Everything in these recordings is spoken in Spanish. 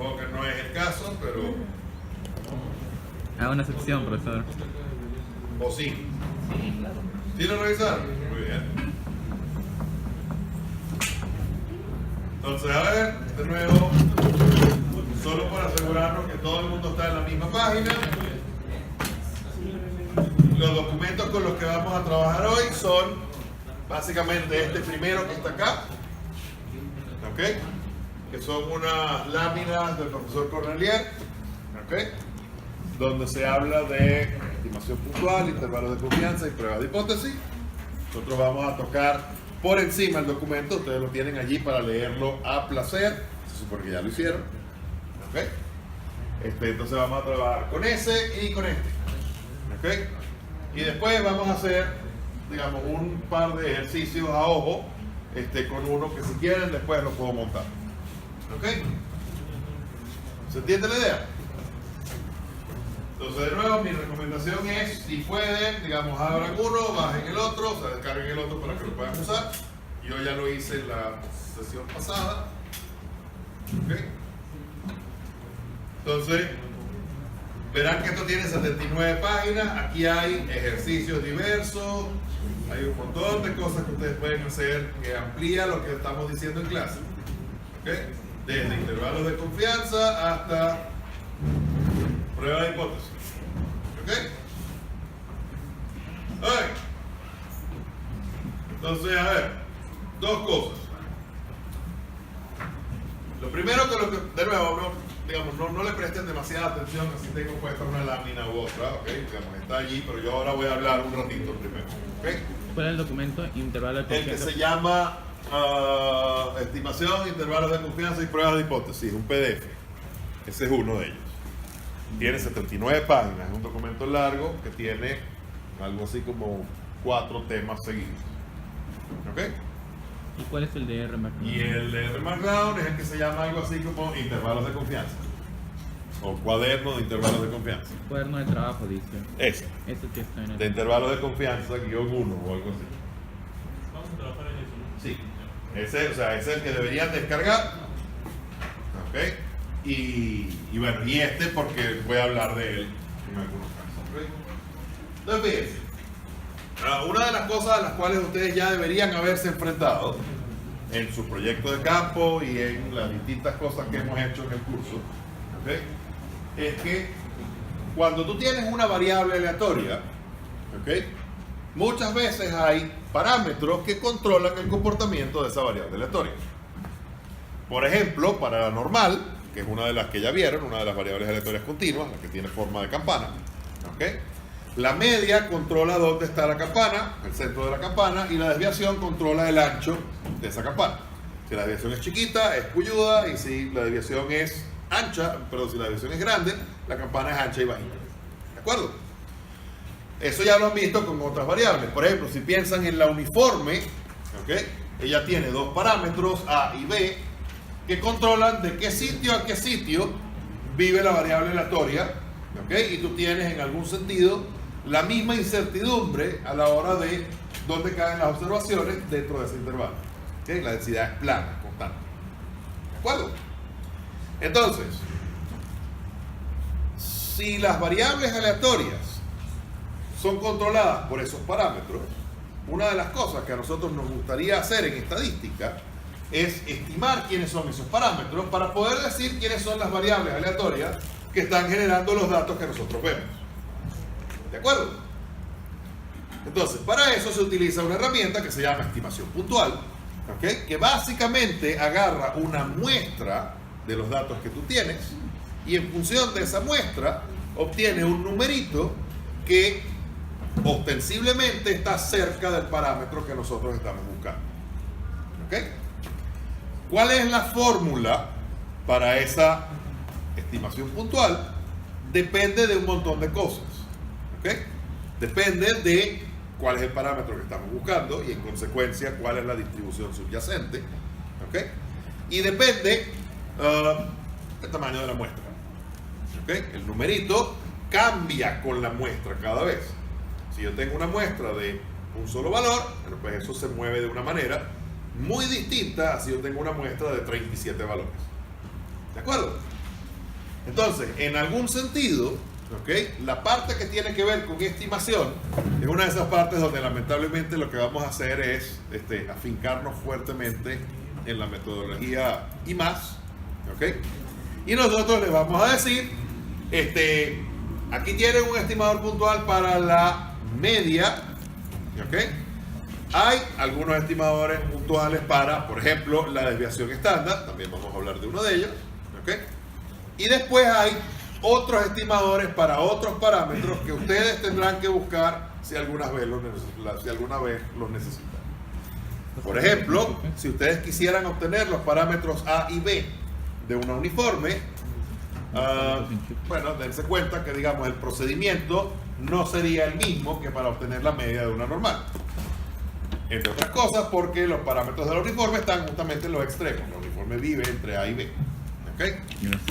supongo que no es el caso, pero... Una excepción, profesor. ¿O sí? ¿Sí lo revisaron? Muy bien. Entonces, a ver, de nuevo, solo para asegurarnos que todo el mundo está en la misma página. Los documentos con los que vamos a trabajar hoy son básicamente este primero que está acá, ¿ok? Que son unas láminas del profesor Cornelier, ¿ok? Donde se habla de estimación puntual, intervalos de confianza y pruebas de hipótesis. Nosotros vamos a tocar por encima el documento, ustedes lo tienen allí para leerlo a placer, se supone que ya lo hicieron, ¿ok? Entonces vamos a trabajar con ese y con este, ¿ok? Y después vamos a hacer, digamos, un par de ejercicios a ojo, con uno que si quieren después lo puedo montar, ¿ok? ¿Se entiende la idea? Entonces, de nuevo, mi recomendación es, si pueden, digamos, abran uno, bajen el otro, o sea, descarguen el otro para que lo puedan usar. Yo ya lo hice en la sesión pasada. ¿Ok? Entonces, verán que esto tiene 79 páginas. Aquí hay ejercicios diversos, hay un montón de cosas que ustedes pueden hacer que amplía lo que estamos diciendo en clase. ¿Ok? Desde intervalos de confianza hasta prueba de hipótesis. ¿Ok? Ay. Entonces, a ver, dos cosas. Lo primero que de nuevo, no le presten demasiada atención si tengo puesta una lámina u otra, ¿ok? Digamos, está allí, pero yo ahora voy a hablar un ratito primero, ¿ok? ¿Cuál es el documento? Intervalo de confianza. El que se llama estimación, intervalos de confianza y pruebas de hipótesis, un PDF. Ese es uno de ellos. Tiene 79 páginas, es un documento largo que tiene algo así como 4 temas seguidos. ¿Ok? ¿Y cuál es el de R Markdown? Y el de R Markdown es el que se llama algo así como intervalos de confianza. O cuaderno de intervalos de confianza. Cuaderno de trabajo, dice. Ese. Ese que está en el... De intervalos de confianza, _1 o algo así. Vamos a trabajar en eso, ¿no? Sí. Ese es el que deberían descargar. ¿Ok? Y bueno, y porque voy a hablar de él en algunos casos. ¿Okay? Entonces, fíjense, una de las cosas a las cuales ustedes ya deberían haberse enfrentado en su proyecto de campo y en las distintas cosas que hemos hecho en el curso, ¿okay? Es que cuando tú tienes una variable aleatoria, ¿okay? Muchas veces hay parámetros que controlan el comportamiento de esa variable aleatoria. Por ejemplo, para la normal, que es una de las que ya vieron, una de las variables aleatorias continuas, la que tiene forma de campana, ¿okay? La media controla dónde está la campana, el centro de la campana, y la desviación controla el ancho de esa campana. Si la desviación es chiquita, es cuyuda, y si la desviación es ancha, pero si la desviación es grande, la campana es ancha y bajita. ¿De acuerdo? Eso ya lo han visto con otras variables. Por ejemplo, si piensan en la uniforme, ¿okay? Ella tiene dos parámetros, A y B, que controlan de qué sitio a qué sitio vive la variable aleatoria, ¿okay? Y tú tienes en algún sentido la misma incertidumbre a la hora de dónde caen las observaciones dentro de ese intervalo. ¿Okay? La densidad es plana, constante. ¿De acuerdo? Entonces, si las variables aleatorias son controladas por esos parámetros, una de las cosas que a nosotros nos gustaría hacer en estadística es estimar quiénes son esos parámetros para poder decir quiénes son las variables aleatorias que están generando los datos que nosotros vemos. ¿De acuerdo? Entonces, para eso se utiliza una herramienta que se llama estimación puntual, ¿okay? Que básicamente agarra una muestra de los datos que tú tienes y en función de esa muestra obtiene un numerito que ostensiblemente está cerca del parámetro que nosotros estamos buscando. ¿Ok? ¿Cuál es la fórmula para esa estimación puntual? Depende de un montón de cosas. ¿Ok? Depende de cuál es el parámetro que estamos buscando y en consecuencia cuál es la distribución subyacente. ¿Ok? Y depende del tamaño de la muestra. ¿Ok? El numerito cambia con la muestra cada vez. Si yo tengo una muestra de un solo valor, bueno, pues eso se mueve de una manera muy distinta a si yo tengo una muestra de 37 valores. ¿De acuerdo? Entonces, en algún sentido, la parte que tiene que ver con estimación es una de esas partes donde lamentablemente lo que vamos a hacer es afincarnos fuertemente en la metodología y más. Y nosotros les vamos a decir, aquí tienen un estimador puntual para la media. Hay algunos estimadores puntuales para, por ejemplo, la desviación estándar. También vamos a hablar de uno de ellos. Y después hay otros estimadores para otros parámetros que ustedes tendrán que buscar si alguna vez los necesitan. Por ejemplo, si ustedes quisieran obtener los parámetros A y B de una uniforme, bueno, dense cuenta que, digamos, el procedimiento no sería el mismo que para obtener la media de una normal. Entre otras cosas, porque los parámetros del uniforme están justamente en los extremos. El uniforme vive entre A y B.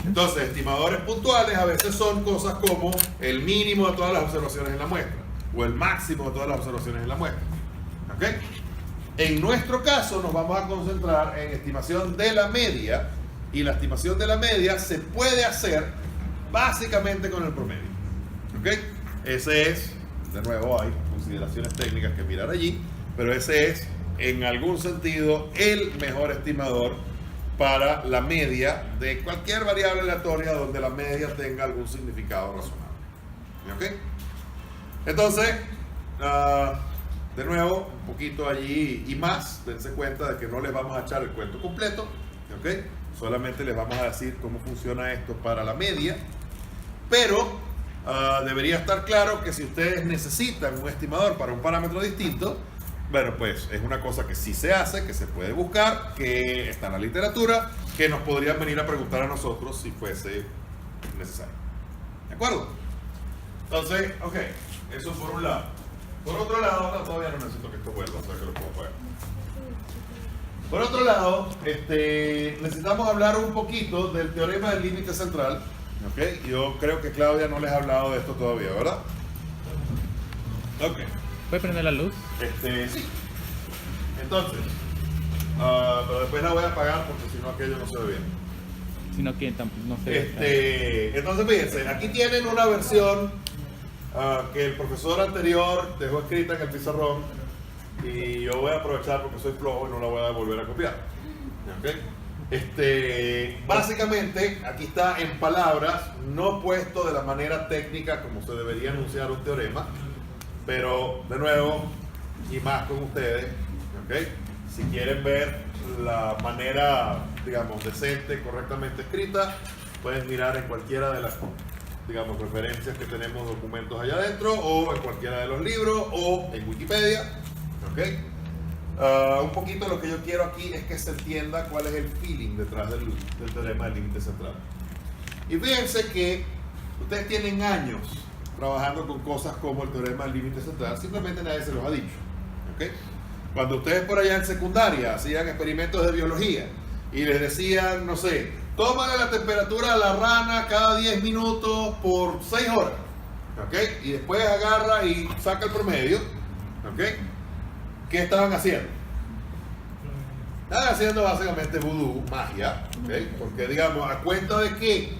Entonces, estimadores puntuales a veces son cosas como el mínimo de todas las observaciones en la muestra o el máximo de todas las observaciones en la muestra. En nuestro caso nos vamos a concentrar en estimación de la media, y la estimación de la media se puede hacer básicamente con el promedio. Ese es, de nuevo hay consideraciones técnicas que mirar allí, pero ese es en algún sentido el mejor estimador para la media de cualquier variable aleatoria donde la media tenga algún significado razonable. Entonces, de nuevo, un poquito allí y más, dense cuenta de que no les vamos a echar el cuento completo, solamente les vamos a decir cómo funciona esto para la media, pero debería estar claro que si ustedes necesitan un estimador para un parámetro distinto, bueno, pues es una cosa que sí se hace, que se puede buscar, que está en la literatura, que nos podrían venir a preguntar a nosotros si fuese necesario. ¿De acuerdo? Entonces, eso por un lado. Por otro lado, no, todavía no necesito que esto vuelva, o sea que lo puedo pagar. Por otro lado, necesitamos hablar un poquito del teorema del límite central. Yo creo que Claudia no les ha hablado de esto todavía, ¿verdad? ¿Puede prender la luz? Sí. Entonces, pero después la voy a apagar porque si no aquello no se ve bien. Sino que no se ve. Entonces fíjense, aquí tienen una versión que el profesor anterior dejó escrita en el pizarrón y yo voy a aprovechar porque soy flojo y no la voy a volver a copiar. Básicamente aquí está en palabras, no puesto de la manera técnica como se debería enunciar un teorema, pero de nuevo y más con ustedes, si quieren ver la manera, digamos, decente, correctamente escrita, pueden mirar en cualquiera de las, digamos, referencias que tenemos, documentos allá adentro, o en cualquiera de los libros, o en Wikipedia. Un poquito lo que yo quiero aquí es que se entienda cuál es el feeling detrás del teorema del límite central. Y fíjense que ustedes tienen años trabajando con cosas como el teorema del límite central, simplemente nadie se los ha dicho. Cuando ustedes por allá en secundaria hacían experimentos de biología y les decían, no sé, tómale la temperatura a la rana cada 10 minutos por 6 horas, y después agarra y saca el promedio, ¿qué estaban haciendo? Estaban haciendo básicamente vudú, magia, porque digamos, a cuenta de que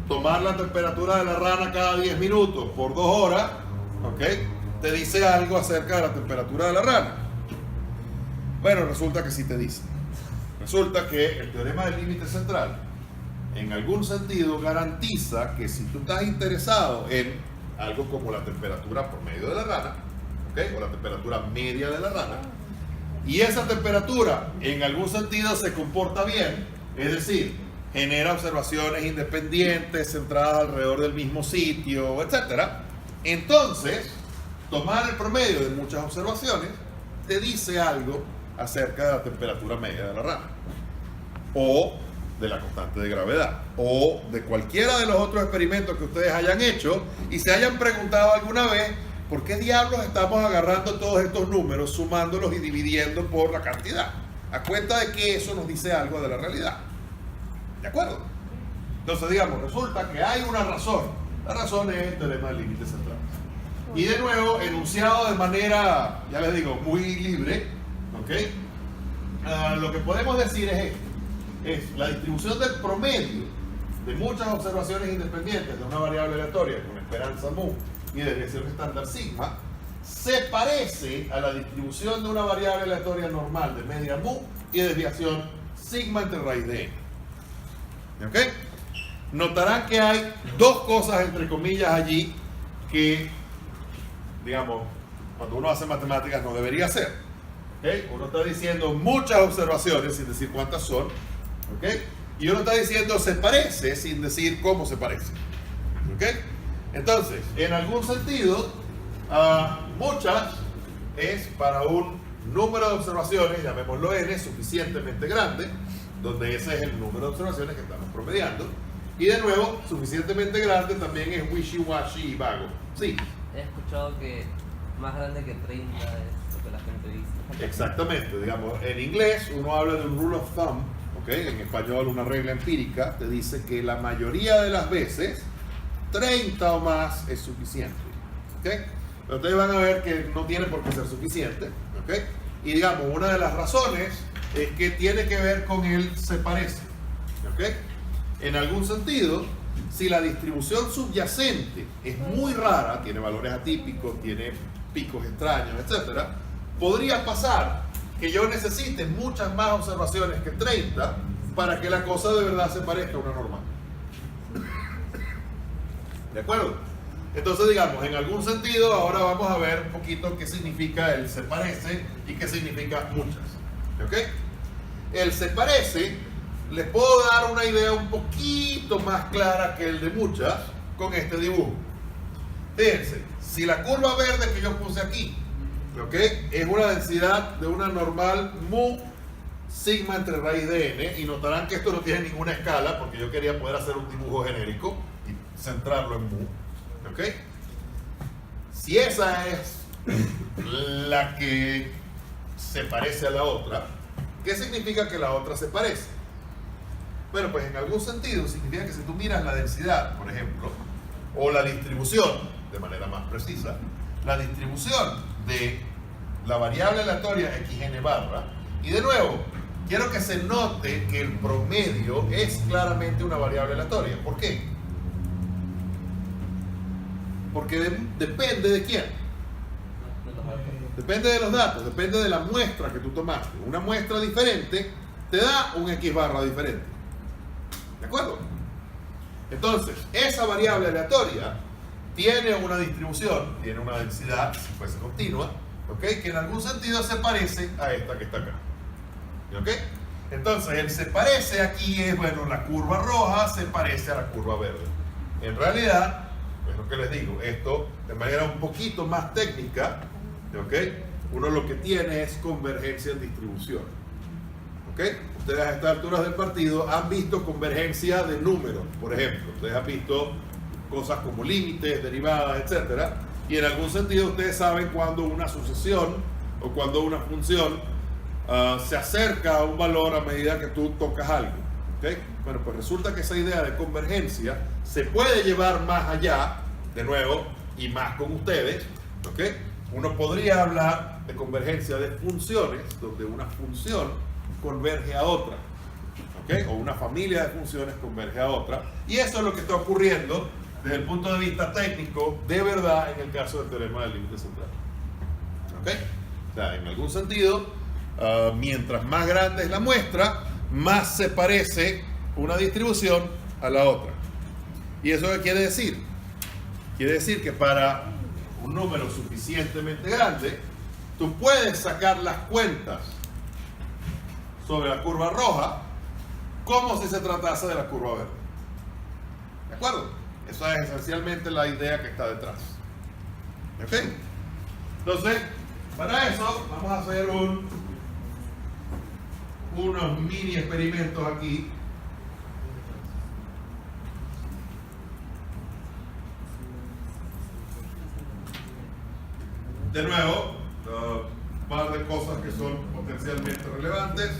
tomar la temperatura de la rana cada 10 minutos por 2 horas, te dice algo acerca de la temperatura de la rana. Bueno, resulta que sí te dice. Resulta que el teorema del límite central, en algún sentido, garantiza que si tú estás interesado en algo como la temperatura promedio de la rana, o la temperatura media de la rana, y esa temperatura en algún sentido se comporta bien, es decir, genera observaciones independientes centradas alrededor del mismo sitio, etc. Entonces, tomar el promedio de muchas observaciones te dice algo acerca de la temperatura media de la rana, o de la constante de gravedad, o de cualquiera de los otros experimentos que ustedes hayan hecho y se hayan preguntado alguna vez ¿por qué diablos estamos agarrando todos estos números, sumándolos y dividiendo por la cantidad? A cuenta de que eso nos dice algo de la realidad. ¿De acuerdo? Entonces, digamos, resulta que hay una razón. La razón es el teorema del límite central. Y de nuevo, enunciado de manera, ya les digo, muy libre, lo que podemos decir es esto. Es la distribución del promedio de muchas observaciones independientes de una variable aleatoria con esperanza mu y desviación estándar sigma se parece a la distribución de una variable aleatoria normal de media mu y desviación sigma entre raíz de n. ¿Ok? Notarán que hay dos cosas entre comillas allí que, digamos, cuando uno hace matemáticas no debería hacer. ¿Okay? Uno está diciendo muchas observaciones sin decir cuántas son. ¿Okay? Y uno está diciendo se parece sin decir cómo se parece. ¿Okay? Entonces, en algún sentido, muchas es para un número de observaciones, llamémoslo n, suficientemente grande, donde ese es el número de observaciones que estamos promediando. Y de nuevo, suficientemente grande también es wishy-washy y vago. Sí. He escuchado que más grande que 30 es lo que la gente dice. Exactamente, digamos, en inglés uno habla de un rule of thumb, ¿ok? En español una regla empírica te dice que la mayoría de las veces 30 o más es suficiente, ¿ok? Pero ustedes van a ver que no tiene por qué ser suficiente, ¿ok? Y digamos, una de las razones es que tiene que ver con el se parece, ¿ok? En algún sentido, si la distribución subyacente es muy rara, tiene valores atípicos, tiene picos extraños, etc., podría pasar que yo necesite muchas más observaciones que 30 para que la cosa de verdad se parezca a una normal. ¿De acuerdo? Entonces, digamos, en algún sentido, ahora vamos a ver un poquito qué significa el se parece y qué significa muchas. ¿Ok? El se parece, les puedo dar una idea un poquito más clara que el de muchas con este dibujo. Fíjense, si la curva verde que yo puse aquí, ¿ok?, es una densidad de una normal mu sigma entre raíz de n, y notarán que esto no tiene ninguna escala porque yo quería poder hacer un dibujo genérico y centrarlo en mu, ¿ok? Si esa es la que se parece a la otra, ¿qué significa que la otra se parece? Bueno, pues en algún sentido significa que si tú miras la densidad, por ejemplo, o la distribución, de manera más precisa, la distribución de la variable aleatoria xn barra, y de nuevo, quiero que se note que el promedio es claramente una variable aleatoria. ¿Por qué? Porque depende de quién. Depende de los datos, depende de la muestra que tú tomaste. Una muestra diferente te da un x barra diferente. ¿De acuerdo? Entonces, esa variable aleatoria tiene una distribución, tiene una densidad, si fuese continua, ¿ok?, que en algún sentido se parece a esta que está acá. ¿Ok? Entonces, el se parece aquí es, bueno, la curva roja se parece a la curva verde. En realidad, es lo que les digo, esto de manera un poquito más técnica, ¿ok?, uno lo que tiene es convergencia en distribución. ¿Ok? Ustedes a estas alturas del partido han visto convergencia de números, por ejemplo. Ustedes han visto cosas como límites, derivadas, etc. Y en algún sentido ustedes saben cuando una sucesión o cuando una función se acerca a un valor a medida que tú tocas algo. ¿Okay? Bueno, pues resulta que esa idea de convergencia se puede llevar más allá, de nuevo, y más con ustedes. ¿Okay? Uno podría hablar de convergencia de funciones, donde una función converge a otra, ¿ok?, o una familia de funciones converge a otra, y eso es lo que está ocurriendo desde el punto de vista técnico, de verdad, en el caso del teorema del límite central. ¿Ok? O sea, en algún sentido, mientras más grande es la muestra, más se parece una distribución a la otra. ¿Y eso qué quiere decir? Quiere decir que para un número suficientemente grande, tú puedes sacar las cuentas sobre la curva roja como si se tratase de la curva verde. ¿De acuerdo? Esa es esencialmente la idea que está detrás. ¿Ok? Entonces, para eso vamos a hacer unos mini experimentos aquí. De nuevo, un par de cosas que son potencialmente relevantes.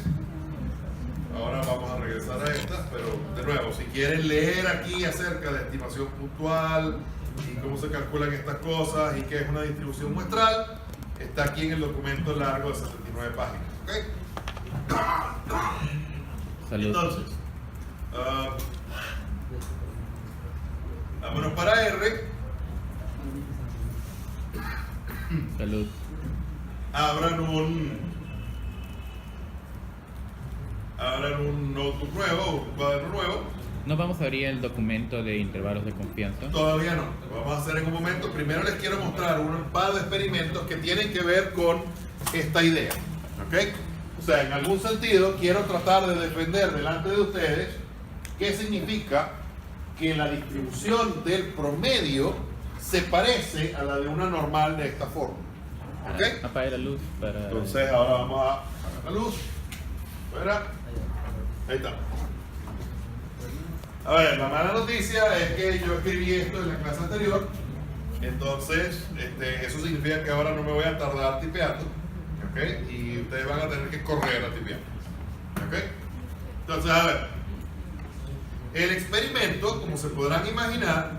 Ahora vamos a regresar a estas, pero de nuevo, si quieren leer aquí acerca de estimación puntual y cómo se calculan estas cosas y qué es una distribución muestral, está aquí en el documento largo de 79 páginas. ¿Ok? Salud. Entonces, Vámonos para R. Salud. Abran un notebook nuevo, un cuaderno nuevo. ¿No vamos a abrir el documento de intervalos de confianza? Todavía no, lo vamos a hacer en un momento. Primero les quiero mostrar un par de experimentos que tienen que ver con esta idea. ¿Ok? O sea, en algún sentido quiero tratar de defender delante de ustedes qué significa que la distribución del promedio se parece a la de una normal de esta forma. ¿Ok? Apague la luz para... Entonces ahora vamos a apagar la luz. Fuera. Ahí está. A ver, la mala noticia es que yo escribí esto en la clase anterior. Entonces, eso significa que ahora no me voy a tardar tipeando. ¿Ok? Y ustedes van a tener que correr a tipear. ¿Ok? Entonces, a ver. El experimento, como se podrán imaginar,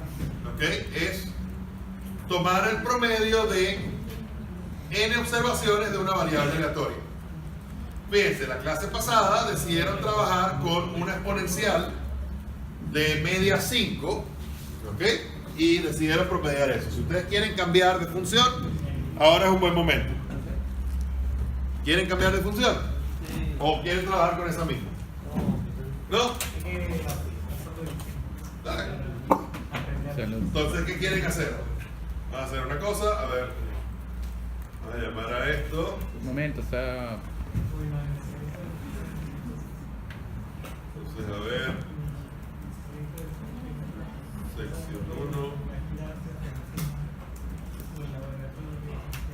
¿ok? Es tomar el promedio de n observaciones de una variable aleatoria. Fíjense, la clase pasada decidieron trabajar con una exponencial de media 5, ¿ok? Y decidieron promediar eso. Si ustedes quieren cambiar de función, ahora es un buen momento. ¿Quieren cambiar de función? ¿O quieren trabajar con esa misma? ¿No? Dale. Salud. Entonces, ¿qué quieren hacer? Vamos a hacer una cosa, a ver. Vamos a llamar a esto. Un momento, o sea... Entonces, a ver. Sección 1.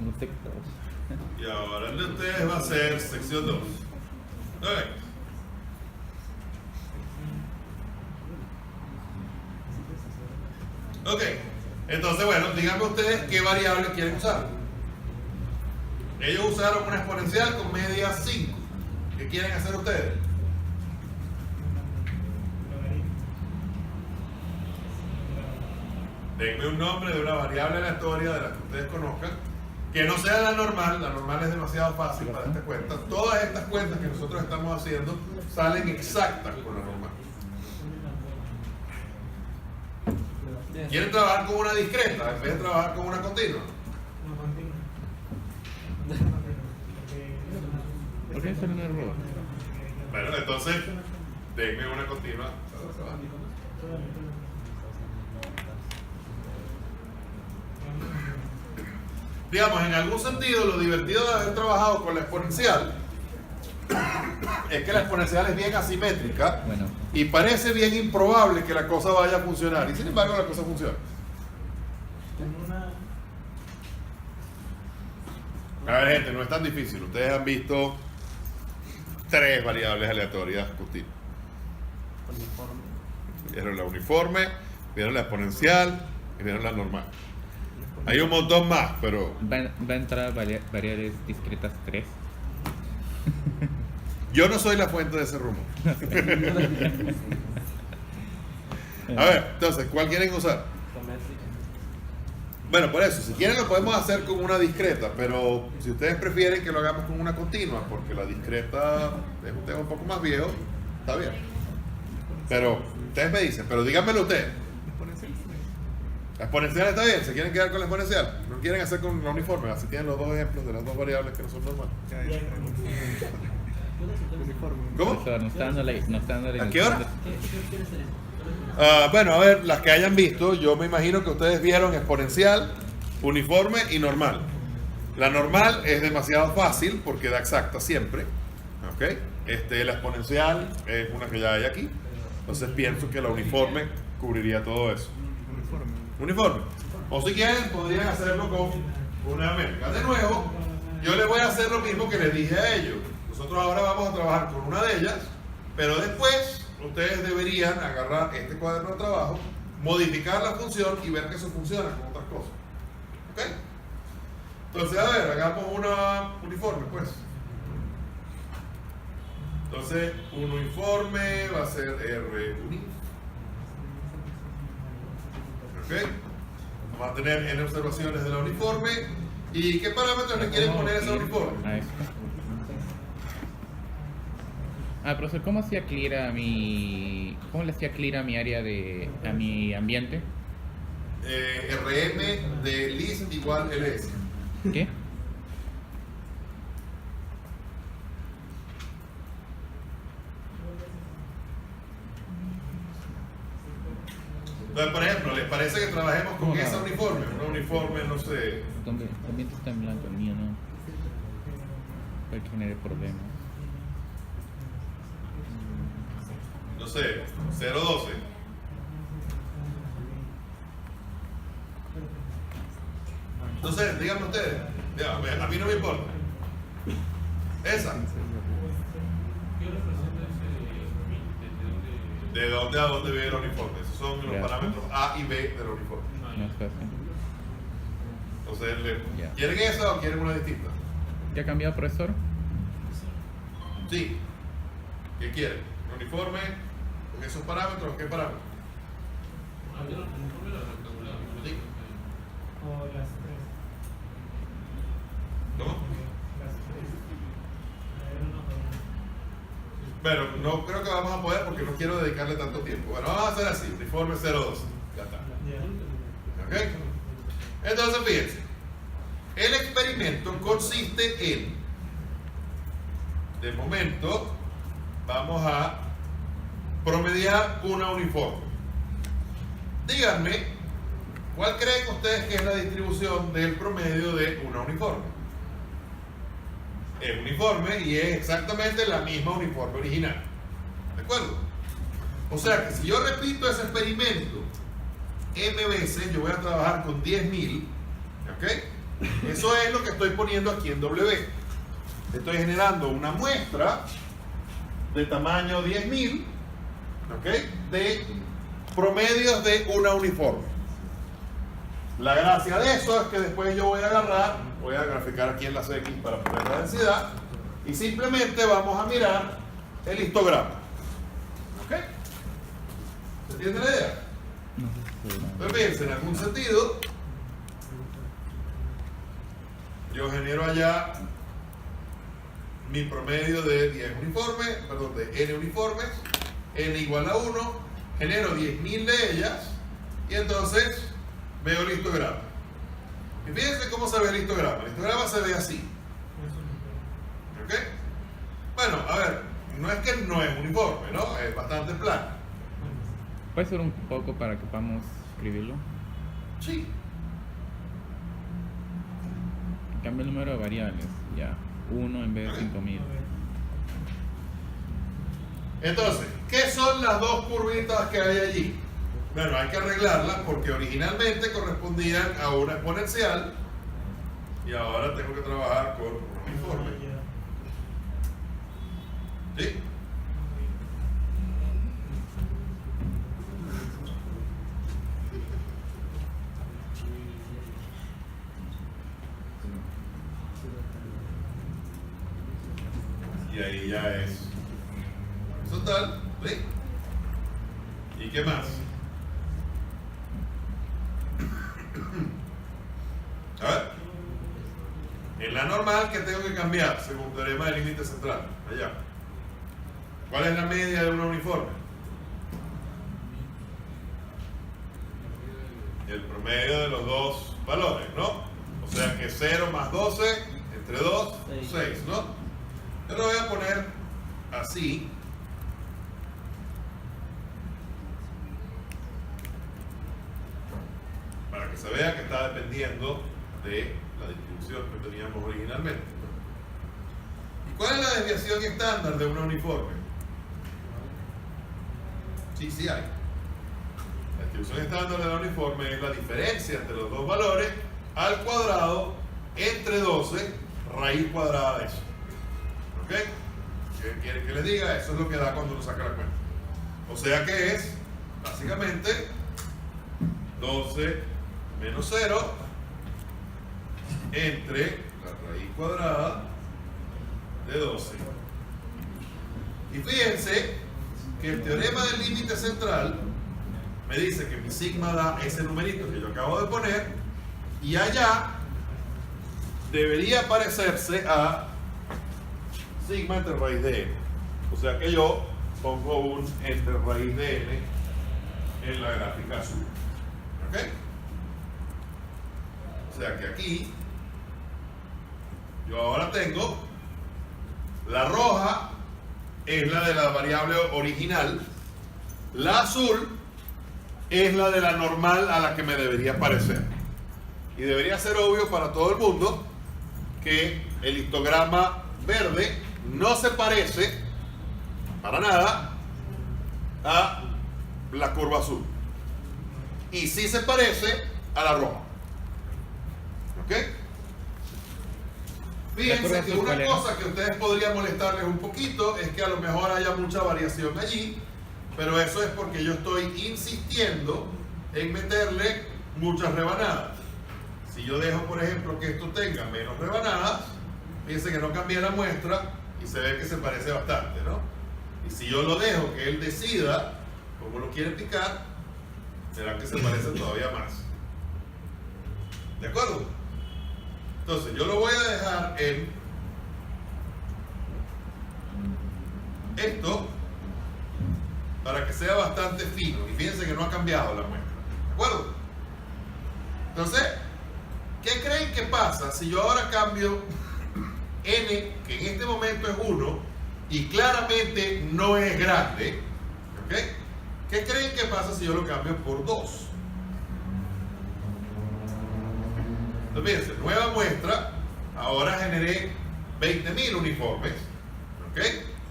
No sé. Y ahora el de ustedes va a ser sección 2. Ok, entonces bueno, díganme ustedes qué variable quieren usar. Ellos usaron una exponencial con media 5. ¿Qué quieren hacer ustedes? Denme un nombre de una variable aleatoria de la que ustedes conozcan, que no sea la normal es demasiado fácil para esta cuenta. Todas estas cuentas que nosotros estamos haciendo salen exactas con la normal. ¿Quieren trabajar con una discreta en vez de trabajar con una continua? ¿Por qué sale un error? Bueno, entonces, denme una continua. Digamos, en algún sentido, lo divertido de haber trabajado con la exponencial es que la exponencial es bien asimétrica. Bueno. Y parece bien improbable que la cosa vaya a funcionar. Y sin embargo, la cosa funciona. A ver, gente, no es tan difícil. Ustedes han visto 3 variables aleatorias continuas. Vieron la uniforme, vieron la exponencial y vieron la normal. Hay un montón más, pero... Va a entrar variables discretas 3. yo no soy la fuente de ese rumor. A ver, entonces, ¿cuál quieren usar? Bueno, por eso, si quieren lo podemos hacer con una discreta, pero si ustedes prefieren que lo hagamos con una continua, porque la discreta es un tema un poco más viejo, está bien. Pero, ustedes me dicen, pero díganmelo ustedes. La exponencial está bien, ¿se quieren quedar con la exponencial? ¿No quieren hacer con la uniforme? Así tienen los dos ejemplos de las dos variables que no son normales. ¿Cómo? Profesor, nos está dando la ¿A qué hora? Bueno, a ver, las que hayan visto, yo me imagino que ustedes vieron exponencial, uniforme y normal. La normal es demasiado fácil porque da exacta siempre. ¿Ok? La exponencial es una que ya hay aquí. Entonces pienso que la uniforme cubriría todo eso. Uniforme. O si quieren, podrían hacerlo con una mezcla. De nuevo, yo les voy a hacer lo mismo que les dije a ellos. Nosotros ahora vamos a trabajar con una de ellas, pero después ustedes deberían agarrar este cuaderno de trabajo, modificar la función y ver que eso funciona con otras cosas. ¿Ok? Entonces, a ver, hagamos una uniforme, pues. Entonces, un uniforme va a ser R unif. ¿Ok? Vamos a tener n observaciones de la uniforme. ¿Y qué parámetros le quieren poner a esa uniforme? A esto. Profesor, ¿cómo le hacía clear a mi área a mi ambiente? RM de list igual ls. ¿Qué? Entonces, por ejemplo, ¿les parece que trabajemos con No, no. esa uniforme? Una uniforme, no sé, ¿Dónde? También está en blanco, el mío no. Puede que genere problemas. no sé, 012. No sé, díganme ustedes. Ya, a mí no me importa. Esa. ¿Qué representa ese bit? ¿De dónde? ¿De dónde a dónde viene el uniforme? Esos son los Ya. parámetros A y B del uniforme. No está así. Entonces, Ya. ¿quieren esa o quieren una distinta? ¿Ya ha cambiado, profesor? Sí. ¿Qué quieren? ¿Un uniforme? ¿Con esos parámetros? ¿Qué parámetros? Ah, yo no me la rectangular. Sí. O las tres. ¿Cómo? Las tres. Una por una. Bueno, no creo que vamos a poder porque no quiero dedicarle tanto tiempo. Bueno, vamos a hacer así, uniforme 012. Ya está. Ya. ¿Ok? Entonces, fíjense. El experimento consiste en, de momento, vamos a promediar una uniforme. Díganme, ¿cuál creen ustedes que es la distribución del promedio de una uniforme? Es uniforme y es exactamente la misma uniforme original. ¿De acuerdo? O sea que si yo repito ese experimento M veces, yo voy a trabajar con 10.000. ¿Ok? Eso es lo que estoy poniendo aquí en W. Estoy generando una muestra de tamaño 10.000, ¿ok? De promedios de una uniforme. La gracia de eso es que después yo voy a agarrar, voy a graficar aquí en las X para poner la densidad y simplemente vamos a mirar el histograma. ¿Ok? ¿Se entiende la idea? No sé si seguro. Entonces, fíjense, en algún sentido, yo genero allá mi promedio de 10 uniformes, perdón, de N uniformes, N igual a 1, genero 10.000 de ellas y entonces veo el histograma. Y fíjense cómo se ve el histograma. El histograma se ve así. ¿Ok? Bueno, a ver, no es que no es uniforme, ¿no? Es bastante plano. ¿Puede ser un poco para que podamos escribirlo? Sí. Cambia el número de variables, ya. 1 en vez de 5000. Entonces, ¿qué son las dos curvitas que hay allí? Bueno, hay que arreglarlas porque originalmente correspondían a una exponencial y ahora tengo que trabajar con un uniforme. ¿Sí? Y ahí ya es total, ¿sí? ¿Y qué más? A ver. En la normal, ¿qué tengo que cambiar según teorema del límite central? Allá. ¿Cuál es la media de una uniforme? El promedio de los dos valores, ¿no? O sea que 0 más 12 entre 2, 6, ¿no? Yo lo voy a poner así. Para que se vea que está dependiendo de la distribución que teníamos originalmente. ¿Y cuál es la desviación estándar de una uniforme? Sí, sí hay. La distribución estándar de la uniforme es la diferencia entre los dos valores al cuadrado entre 12 raíz cuadrada de eso. ¿Ok? ¿Qué quiere que les diga? Eso es lo que da cuando uno saca la cuenta. O sea que es, básicamente, 12 menos 0 entre la raíz cuadrada de 12. Y fíjense que el teorema del límite central me dice que mi sigma da ese numerito que yo acabo de poner y allá debería parecerse a sigma entre raíz de n. O sea que yo pongo un entre raíz de n en la gráfica azul. ¿Ok? sea que aquí yo ahora tengo la roja es la de la variable original, la azul es la de la normal a la que me debería parecer. Y debería ser obvio para todo el mundo que el histograma verde no se parece para nada a la curva azul. Y sí se parece a la roja. ¿Ok? Fíjense que una cosa que a ustedes podría molestarles un poquito es que a lo mejor haya mucha variación allí, pero eso es porque yo estoy insistiendo en meterle muchas rebanadas. Si yo dejo, por ejemplo, que esto tenga menos rebanadas, fíjense que no cambié la muestra y se ve que se parece bastante, ¿no? Y si yo lo dejo que él decida cómo lo quiere picar, será que se parece todavía más. ¿De acuerdo? Entonces, yo lo voy a dejar en esto para que sea bastante fino. Y fíjense que no ha cambiado la muestra. ¿De acuerdo? Entonces, ¿qué creen que pasa si yo ahora cambio n, que en este momento es 1, y claramente no es grande? ¿Ok? ¿Qué creen que pasa si yo lo cambio por 2? Entonces, fíjense, nueva muestra, ahora generé 20.000 uniformes, ¿ok?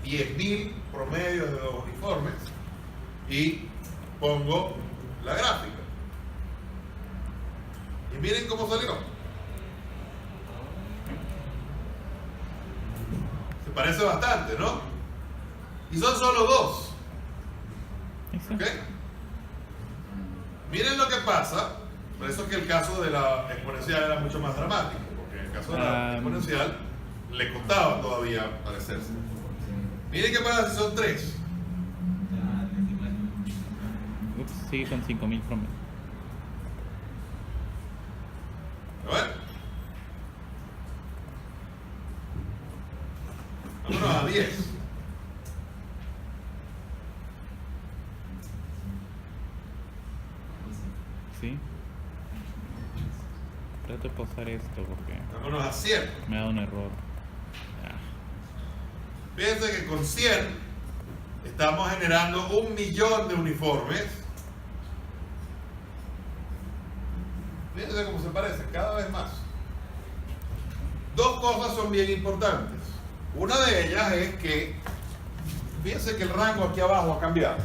10.000 promedios de los uniformes, y pongo la gráfica. Y miren cómo salió. Se parece bastante, ¿no? Y son solo 2. ¿Ok? Miren lo que pasa. Por eso es que el caso de la exponencial era mucho más dramático, porque en el caso de la exponencial le costaba todavía parecerse. Miren qué pasa si son 3. Ups, sigue con 5.000 promedios. A ver. Vámonos a 10. ¿Sí? Trato de pausar esto porque Vámonos a 100. me ha dado un error. Fíjense que con 100 estamos generando 1.000.000 de uniformes. Fíjense cómo se parece, cada vez más. Dos cosas son bien importantes. Una de ellas es que, fíjense que el rango aquí abajo ha cambiado.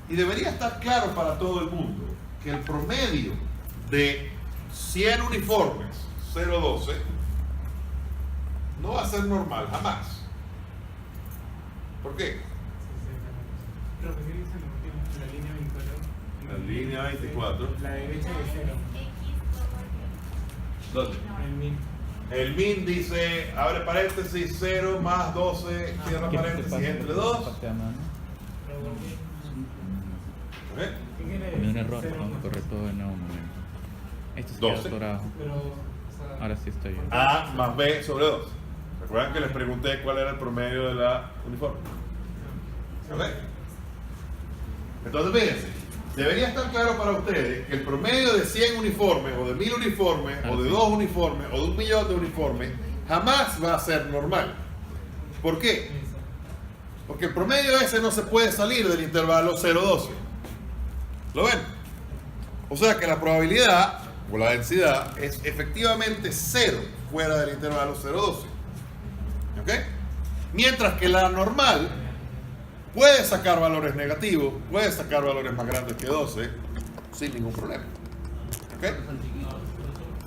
Y debería estar claro para todo el mundo que el promedio de 100 uniformes 0.12 no va a ser normal, jamás. ¿Por qué? Lo que sí dice la línea 24. La línea 24. La derecha de 0. ¿Dónde? El min. El min dice, abre paréntesis, 0 más 12, cierra ¿Quieres que paréntesis, pase entre por 2. parte a mano? ¿Eh? ¿Qué quiere Comí un decir error, cero tengo que más correr todo de nuevo un momento. Esto se 12. quedó atorado. Pero, o sea, Ahora sí estoy bien. A más B sobre 2. ¿Recuerdan que les pregunté cuál era el promedio de la uniforme? ¿Ok? Entonces, fíjense, debería estar claro para ustedes que el promedio de 100 uniformes, o de 1.000 uniformes, o de 2 uniformes, o de 1.000.000 de uniformes, jamás va a ser normal. ¿Por qué? Porque el promedio ese no se puede salir del intervalo 0.12. ¿Lo ven? O sea que la probabilidad, o la densidad, es efectivamente 0 fuera del intervalo 0.12. ¿Ok? Mientras que la normal puede sacar valores negativos, puede sacar valores más grandes que 12 sin ningún problema. ¿Ok?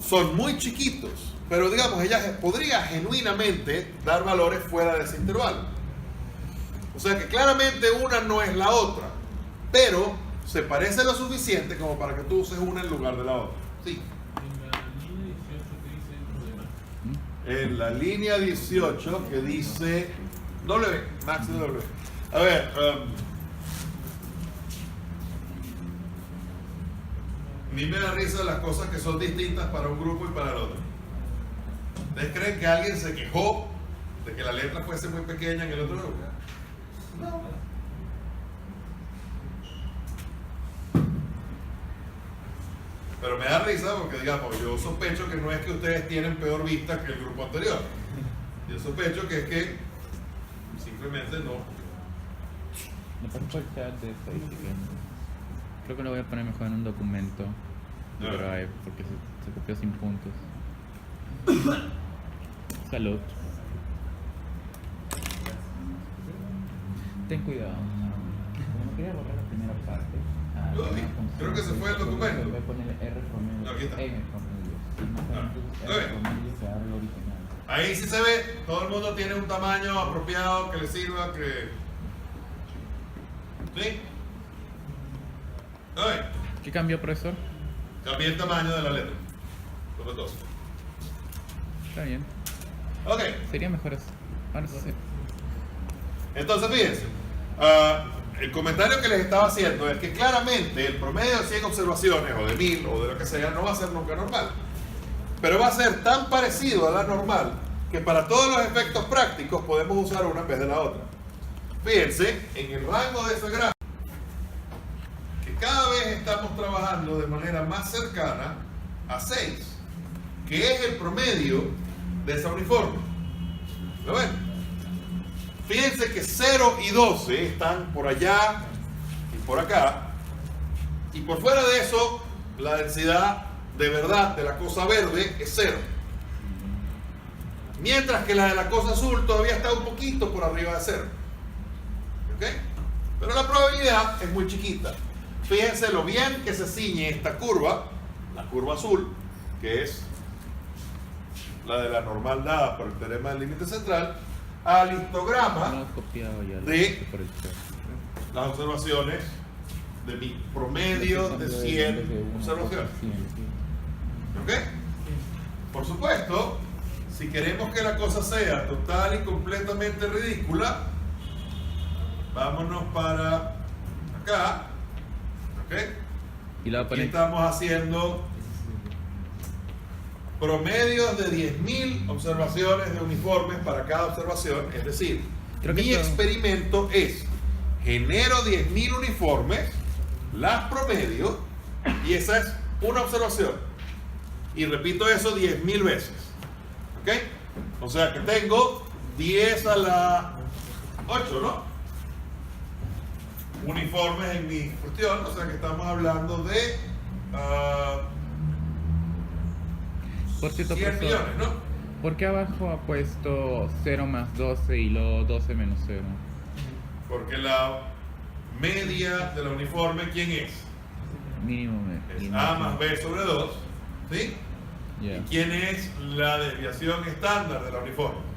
Son muy chiquitos, pero digamos, ella podría genuinamente dar valores fuera de ese intervalo. O sea que claramente una no es la otra, pero se parece lo suficiente como para que tú uses una en lugar de la otra. Sí. En la línea 18 que dice En la línea 18 que dice W, max de W. A ver, a mí me da risa las cosas que son distintas para un grupo y para el otro. ¿Ustedes creen que alguien se quejó de que la letra fuese muy pequeña en el otro grupo? No. Pero me da risa porque, digamos, yo sospecho que no es que ustedes tienen peor vista que el grupo anterior. Yo sospecho que es que simplemente no. Me pasó por el chat de estadística. Creo que lo voy a poner mejor en un documento de Ah. Drive porque se copió sin puntos. Salud. Ten cuidado. Como no quería borrar la primera parte. Lo vi. Creo que se fue el documento. Voy a poner R promedio. Aquí está. M promedio. Y más Ah, entonces lo R ve. promedio se abre el original. Ahí sí se ve, todo el mundo tiene un tamaño apropiado que le sirva, que... ¿Sí? Ay, ¿Qué cambió, profesor? cambié el tamaño de la letra. Los dos. Está bien. Ok, Sería mejor eso. Ahora sí. entonces fíjense. El comentario que les estaba haciendo es que claramente el promedio de 100 observaciones o de 1000 o de lo que sea no va a ser nunca normal. Pero va a ser tan parecido a la normal que para todos los efectos prácticos podemos usar una en vez de la otra. Fíjense, en el rango de ese gráfico, que cada vez estamos trabajando de manera más cercana a 6, que es el promedio de esa uniforme. ¿Lo ven? Fíjense que 0 y 12 están por allá y por acá, y por fuera de eso, la densidad de verdad de la cosa verde es 0. Mientras que la de la cosa azul todavía está un poquito por arriba de 0. ¿Ok? Pero la probabilidad es muy chiquita. Fíjense lo bien que se ciñe esta curva, la curva azul, que es la de la normal dada por el teorema del límite central, al No histograma lo he copiado ya. lo de- puse por el chat. las observaciones de mi promedio de 100 observaciones. ¿Ok? ¿Ok? Por supuesto, si queremos que la cosa sea total y completamente ridícula, vámonos para acá. ¿Ok? Y la voy a Aquí poner. estamos haciendo promedios de 10.000 observaciones de uniformes para cada observación. Es decir, Creo que mi esto- experimento es: genero 10.000 uniformes, las promedio, y esa es una observación. Y repito eso 10.000 veces. ¿Ok? O sea que tengo 10 a la 8, ¿no? Uniformes en mi cuestión, o sea que estamos hablando de Por cierto, 100 profesor, millones, ¿no? ¿por qué abajo ha puesto 0 más 12 y luego 12 menos 0? Porque la media de la uniforme, ¿quién es? Mínimo Es mínimo. A más B sobre 2, ¿sí? Ya, ¿Y quién es la desviación estándar de la uniforme?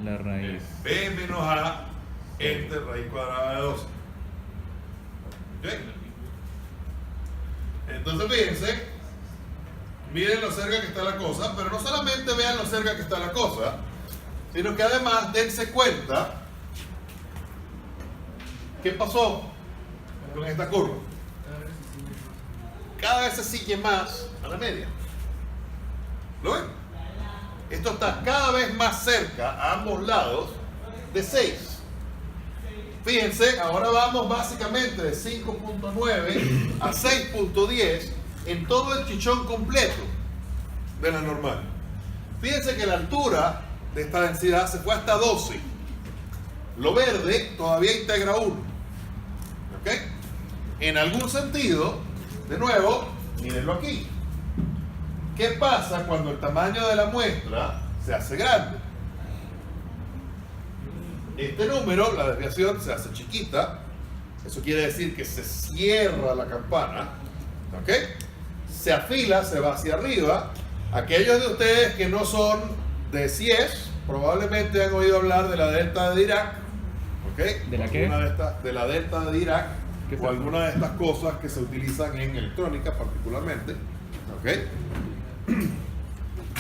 la raíz. Es B menos A entre raíz cuadrada de 12. ¿Ok? Entonces fíjense, miren lo cerca que está la cosa, pero no solamente vean lo cerca que está la cosa, sino que además dense cuenta qué pasó con esta curva. Cada vez se sigue más a la media. ¿Lo ven? Esto está cada vez más cerca a ambos lados de 6. Fíjense, ahora vamos básicamente de 5.9 a 6.10 en todo el chichón completo de la normal. Fíjense que la altura de esta densidad se fue hasta 12. Lo verde todavía integra 1. ¿Ok? En algún sentido, de nuevo, mírenlo aquí. ¿Qué pasa cuando el tamaño de la muestra se hace grande? Este número, la desviación, se hace chiquita. Eso quiere decir que se cierra la campana. ¿Ok? Se afila, se va hacia arriba. Aquellos de ustedes que no son de CIES probablemente han oído hablar de la delta de Dirac. ¿Ok? ¿De la qué? De la delta de Dirac. ¿Qué es O eso? alguna de estas cosas que se utilizan en electrónica particularmente. ¿Ok?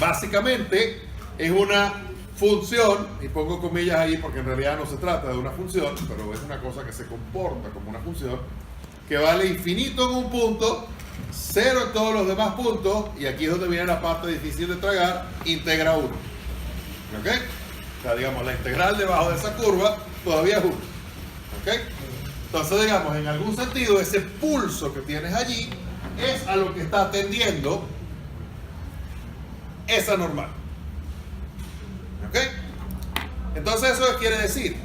Básicamente es una función, y pongo comillas ahí porque en realidad no se trata de una función, pero es una cosa que se comporta como una función, que vale infinito en un punto, 0 en todos los demás puntos, y aquí es donde viene la parte difícil de tragar, integra 1. ¿Ok? O sea, digamos, la integral debajo de esa curva todavía es 1. ¿Ok? Entonces, digamos, en algún sentido, ese pulso que tienes allí es a lo que está atendiendo esa normal. ¿Ok? Entonces eso quiere decir,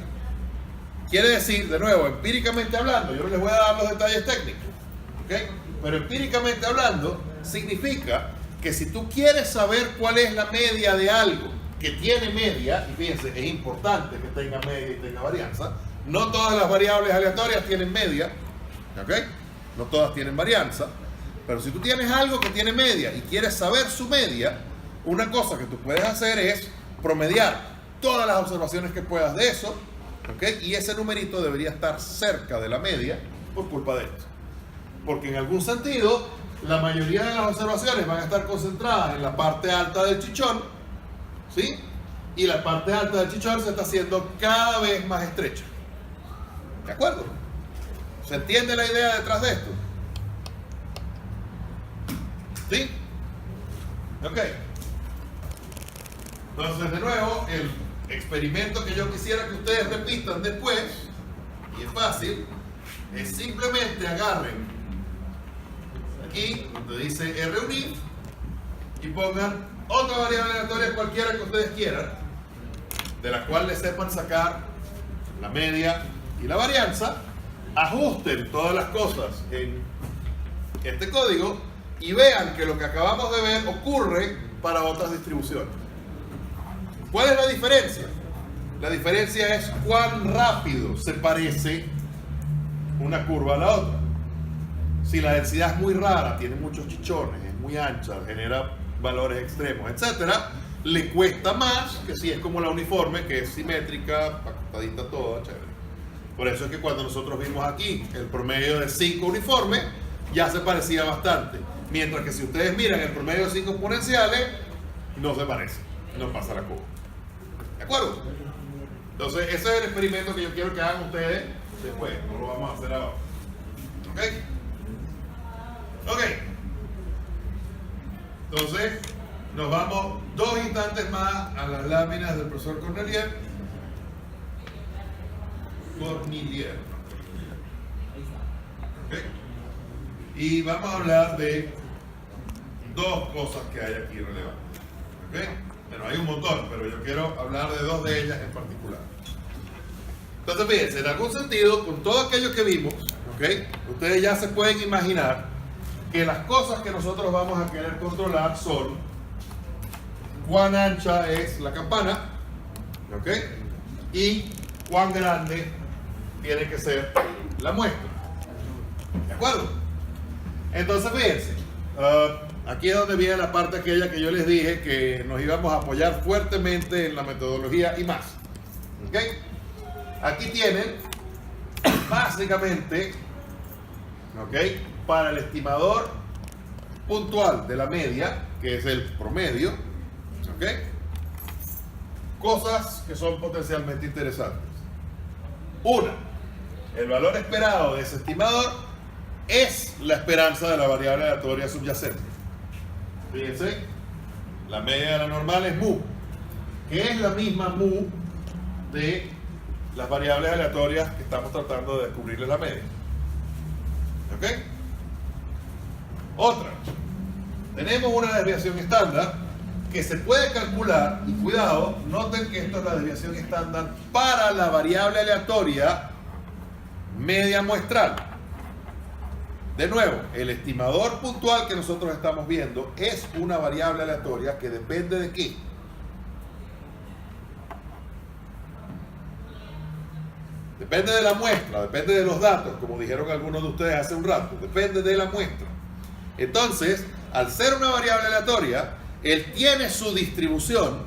de nuevo, empíricamente hablando, yo no les voy a dar los detalles técnicos, ¿ok? Pero empíricamente hablando, significa que si tú quieres saber cuál es la media de algo que tiene media, y fíjense, es importante que tenga media y tenga varianza, no todas las variables aleatorias tienen media, ¿ok? No todas tienen varianza, pero si tú tienes algo que tiene media y quieres saber su media, una cosa que tú puedes hacer es promediar todas las observaciones que puedas de eso, ¿ok? Y ese numerito debería estar cerca de la media por culpa de esto. Porque en algún sentido, la mayoría de las observaciones van a estar concentradas en la parte alta del chichón, ¿sí? Y la parte alta del chichón se está haciendo cada vez más estrecha. ¿De acuerdo? ¿Se entiende la idea detrás de esto? ¿Sí? Ok. Entonces, de nuevo, el experimento que yo quisiera que ustedes repitan después, y es fácil, es simplemente agarren aquí donde dice RUNIF y pongan otra variable aleatoria cualquiera que ustedes quieran, de la cual les sepan sacar la media y la varianza, ajusten todas las cosas en este código y vean que lo que acabamos de ver ocurre para otras distribuciones. ¿Cuál es la diferencia? La diferencia es cuán rápido se parece una curva a la otra. Si la densidad es muy rara, tiene muchos chichones, es muy ancha, genera valores extremos, etcétera, le cuesta más que si es como la uniforme, que es simétrica, acostadita toda, chévere. Por eso es que cuando nosotros vimos aquí el promedio de 5 uniformes, ya se parecía bastante. Mientras que si ustedes miran el promedio de 5 exponenciales, no se parece, no pasa la curva. ¿De acuerdo? Entonces, ese es el experimento que yo quiero que hagan ustedes después, no lo vamos a hacer ahora. ¿Ok? Ok. Entonces, nos vamos 2 instantes más a las láminas del profesor Cornelier. ¿Ok? Y vamos a hablar de 2 cosas que hay aquí relevantes. ¿Ok? Bueno, hay un montón, pero yo quiero hablar de 2 de ellas en particular. Entonces, fíjense, en algún sentido, con todo aquello que vimos, ¿ok? Ustedes ya se pueden imaginar que las cosas que nosotros vamos a querer controlar son cuán ancha es la campana, ¿ok? Y cuán grande tiene que ser la muestra. ¿De acuerdo? Entonces, fíjense, aquí es donde viene la parte aquella que yo les dije que nos íbamos a apoyar fuertemente en la metodología y más. ¿Ok? Aquí tienen, básicamente, ¿ok? Para el estimador puntual de la media, que es el promedio, ¿ok? Cosas que son potencialmente interesantes. Una, el valor esperado de ese estimador es la esperanza de la variable aleatoria subyacente. Fíjense, la media de la normal es mu, que es la misma mu de las variables aleatorias que estamos tratando de descubrirle la media. ¿Ok? Otra, tenemos una desviación estándar que se puede calcular, y cuidado, noten que esto es la desviación estándar para la variable aleatoria media muestral. De nuevo, el estimador puntual que nosotros estamos viendo es una variable aleatoria que depende de ¿qué? Depende de la muestra, depende de los datos, como dijeron algunos de ustedes hace un rato, depende de la muestra. Entonces, al ser una variable aleatoria, él tiene su distribución,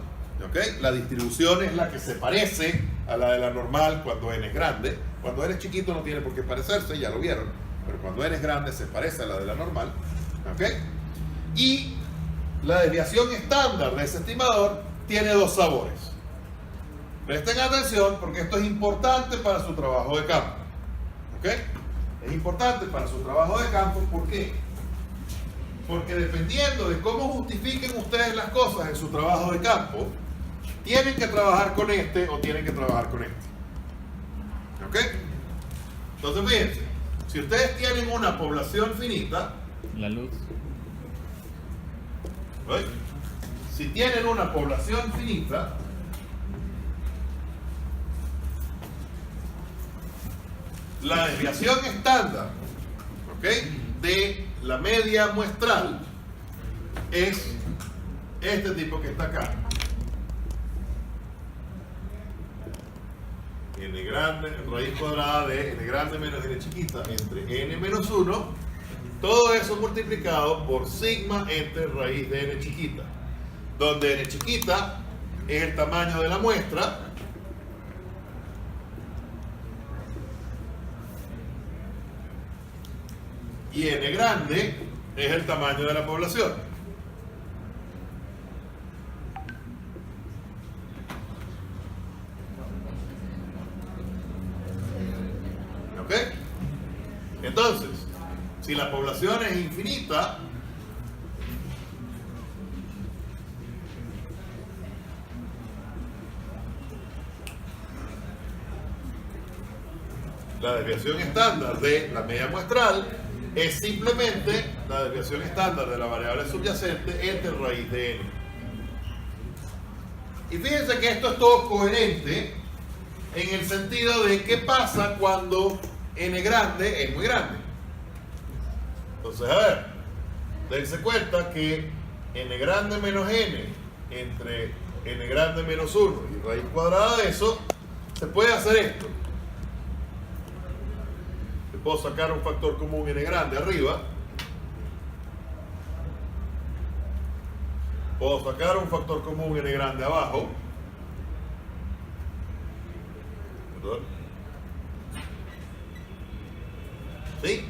¿ok? La distribución es la que se parece a la de la normal cuando n es grande. Cuando n es chiquito no tiene por qué parecerse, ya lo vieron, pero cuando n es grande se parece a la de la normal, ¿ok? Y la desviación estándar de ese estimador tiene 2 sabores. Presten atención porque esto es importante para su trabajo de campo. ¿Ok? Es importante para su trabajo de campo, ¿por qué? Porque dependiendo de cómo justifiquen ustedes las cosas en su trabajo de campo, tienen que trabajar con este o tienen que trabajar con este. ¿Ok? Entonces, fíjense, si ustedes tienen una población finita, La luz. ¿Ves? Si tienen una población finita, la desviación estándar, ¿ok?, de la media muestral es este tipo que está acá. N grande, raíz cuadrada de n grande menos n chiquita entre n menos 1, todo eso multiplicado por sigma entre raíz de n chiquita, donde n chiquita es el tamaño de la muestra y n grande es el tamaño de la población. ¿Ok? Entonces, si la población es infinita, la desviación estándar de la media muestral es simplemente la desviación estándar de la variable subyacente entre raíz de n. Y fíjense que esto es todo coherente en el sentido de qué pasa cuando n grande es muy grande. Entonces, a ver, dense cuenta que n grande menos n entre n grande menos 1 y raíz cuadrada de eso, se puede hacer esto. Puedo sacar un factor común n grande arriba. Puedo sacar un factor común n grande abajo. ¿Perdón? ¿Sí?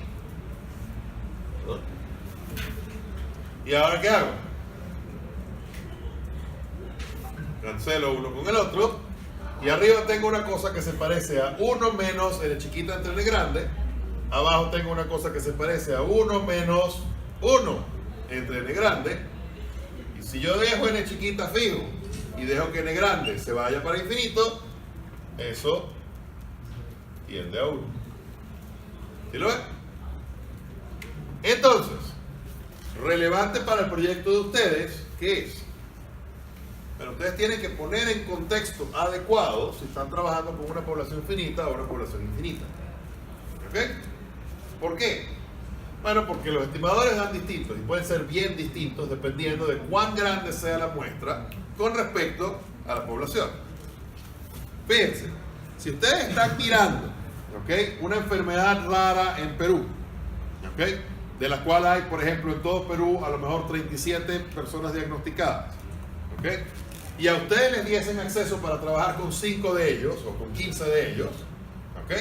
¿Perdón? ¿Y ahora qué hago? Cancelo uno con el otro. Y arriba tengo una cosa que se parece a 1 menos n chiquita entre n grande. Abajo tengo una cosa que se parece a 1 menos 1 entre n grande. Y si yo dejo n chiquita fijo y dejo que n grande se vaya para infinito, eso tiende a 1. ¿Sí lo ven? Entonces, relevante para el proyecto de ustedes, ¿qué es? Pero ustedes tienen que poner en contexto adecuado si están trabajando con una población finita o una población infinita. ¿Ok? ¿Por qué? Bueno, porque los estimadores dan distintos y pueden ser bien distintos dependiendo de cuán grande sea la muestra con respecto a la población. Fíjense, si ustedes están mirando, ¿ok?, una enfermedad rara en Perú, ¿ok?, de la cual hay, por ejemplo, en todo Perú a lo mejor 37 personas diagnosticadas, ¿ok?, y a ustedes les diesen acceso para trabajar con 5 de ellos o con 15 de ellos, ¿ok?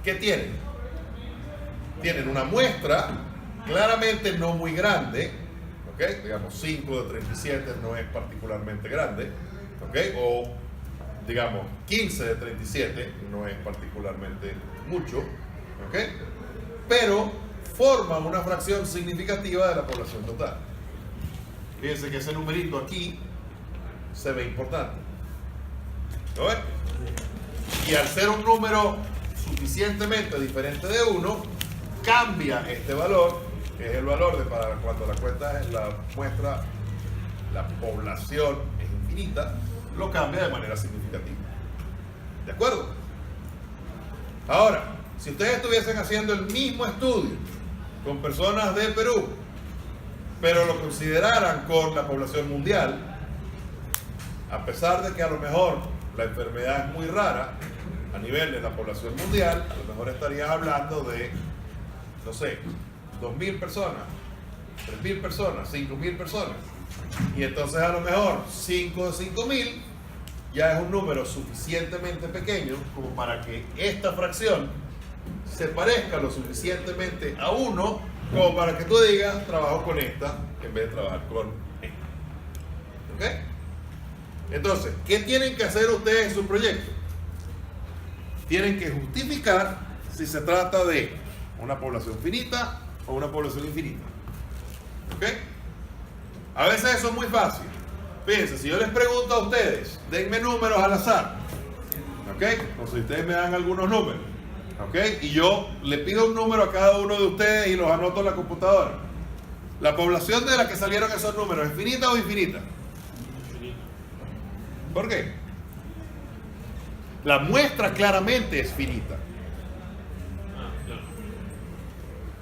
¿Qué tienen? Tienen una muestra claramente no muy grande, ¿ok? Digamos 5 de 37 no es particularmente grande, ¿ok? O digamos 15 de 37 no es particularmente mucho, ¿ok? Pero forma una fracción significativa de la población total. Fíjense que ese numerito aquí se ve importante. ¿Lo ven? Y al ser un número suficientemente diferente de 1, cambia este valor, que es el valor de para cuando la cuenta es la muestra, la población es infinita, lo cambia de manera significativa. ¿De acuerdo? Ahora, si ustedes estuviesen haciendo el mismo estudio con personas de Perú, pero lo consideraran con la población mundial, a pesar de que a lo mejor la enfermedad es muy rara a nivel de la población mundial, a lo mejor estarías hablando de, no sé, 2.000 personas, 3.000 personas, 5.000 personas. Y entonces a lo mejor 5 de 5.000 ya es un número suficientemente pequeño como para que esta fracción se parezca lo suficientemente a 1 como para que tú digas, trabajo con esta en vez de trabajar con esta. ¿Ok? Entonces, ¿qué tienen que hacer ustedes en su proyecto? Tienen que justificar si se trata de una población finita o una población infinita. ¿Ok? A veces eso es muy fácil. Fíjense, si yo les pregunto a ustedes, denme números al azar. ¿Ok? O si ustedes me dan algunos números. ¿Ok? Y yo le pido un número a cada uno de ustedes y los anoto en la computadora. ¿La población de la que salieron esos números es finita o infinita? ¿Por qué? La muestra claramente es finita.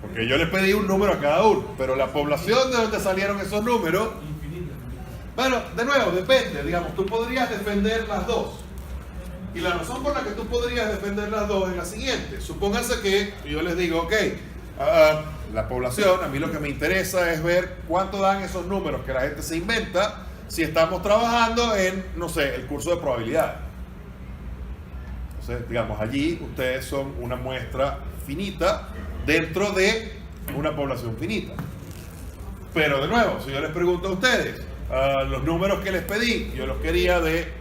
Porque yo les pedí un número a cada uno, pero la población de donde salieron esos números, bueno, de nuevo, depende. Digamos, tú podrías defender las dos. Y la razón por la que tú podrías defender las dos es la siguiente. Supónganse que yo les digo, ok, la población, a mí lo que me interesa es ver cuánto dan esos números que la gente se inventa si estamos trabajando en, no sé, el curso de probabilidad. Entonces, digamos, allí ustedes son una muestra finita dentro de una población finita. Pero de nuevo, si yo les pregunto a ustedes, los números que les pedí, yo los quería de,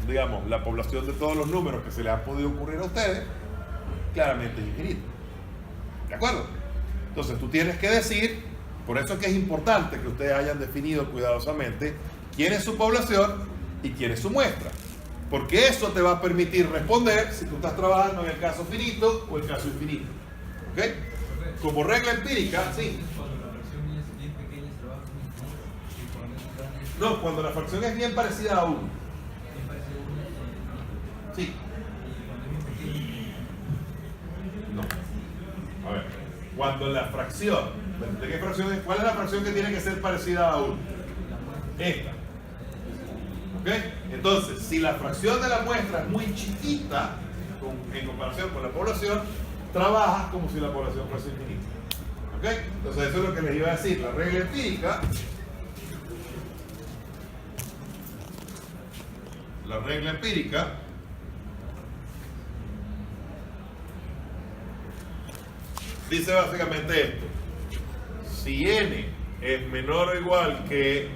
digamos, la población de todos los números que se les han podido ocurrir a ustedes, claramente es infinito. ¿De acuerdo? Entonces tú tienes que decir, por eso es que es importante que ustedes hayan definido cuidadosamente quién es su población y quién es su muestra. Porque eso te va a permitir responder si tú estás trabajando en el caso finito o el caso infinito. ¿Ok? Como regla empírica, sí. No, cuando la fracción es bien parecida a 1. Sí. No. A ver. Cuando la fracción, ¿de qué fracción es? ¿Cuál es la fracción que tiene que ser parecida a 1? Esta. ¿Ok? Entonces, si la fracción de la muestra es muy chiquita en comparación con la población, trabajas como si la población fuese infinita. ¿Ok? Entonces, eso es lo que les iba a decir. La regla empírica. La regla empírica dice básicamente esto: si n es menor o igual que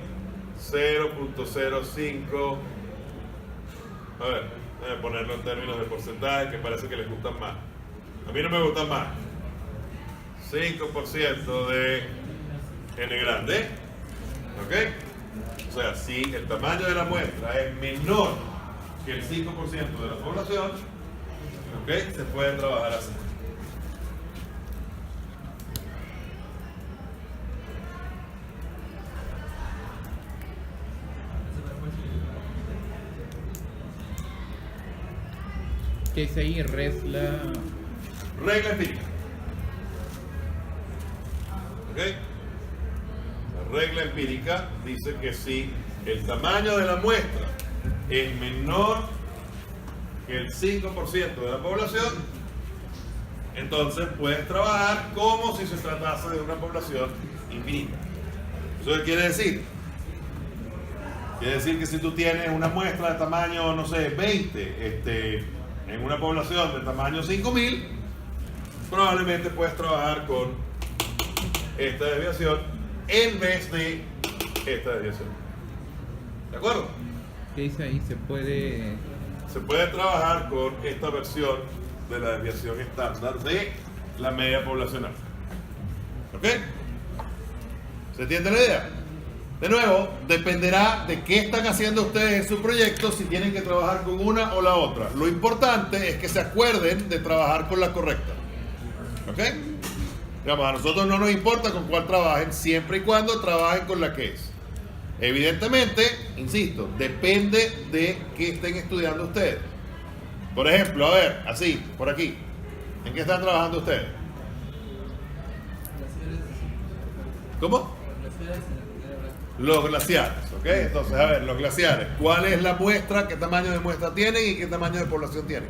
0.05, a ver, voy a ponerlo en términos de porcentaje que parece que les gustan más. A mí no me gustan más. 5% de n grande, ¿ok? O sea, si el tamaño de la muestra es menor que el 5% de la población, ¿ok? Se puede trabajar así. ¿Qué es ahí? Regla empírica. ¿Ok? La regla empírica dice que si el tamaño de la muestra es menor que el 5% de la población, entonces puedes trabajar como si se tratase de una población infinita. ¿Eso qué quiere decir? Quiere decir que si tú tienes una muestra de tamaño, no sé, 20, en una población de tamaño 5000, probablemente puedes trabajar con esta desviación en vez de esta desviación. ¿De acuerdo? ¿Qué dice ahí? Se puede trabajar con esta versión de la desviación estándar de la media poblacional. ¿Ok? ¿Se entiende la idea? De nuevo, dependerá de qué están haciendo ustedes en su proyecto, si tienen que trabajar con una o la otra. Lo importante es que se acuerden de trabajar con la correcta. ¿Ok? Digamos, a nosotros no nos importa con cuál trabajen, siempre y cuando trabajen con la que es. Evidentemente, insisto, depende de qué estén estudiando ustedes. Por ejemplo, a ver, así, por aquí. ¿En qué están trabajando ustedes? ¿Cómo? Los glaciares, ¿ok? Entonces, a ver, los glaciares. ¿Cuál es la muestra? ¿Qué tamaño de muestra tienen y qué tamaño de población tienen?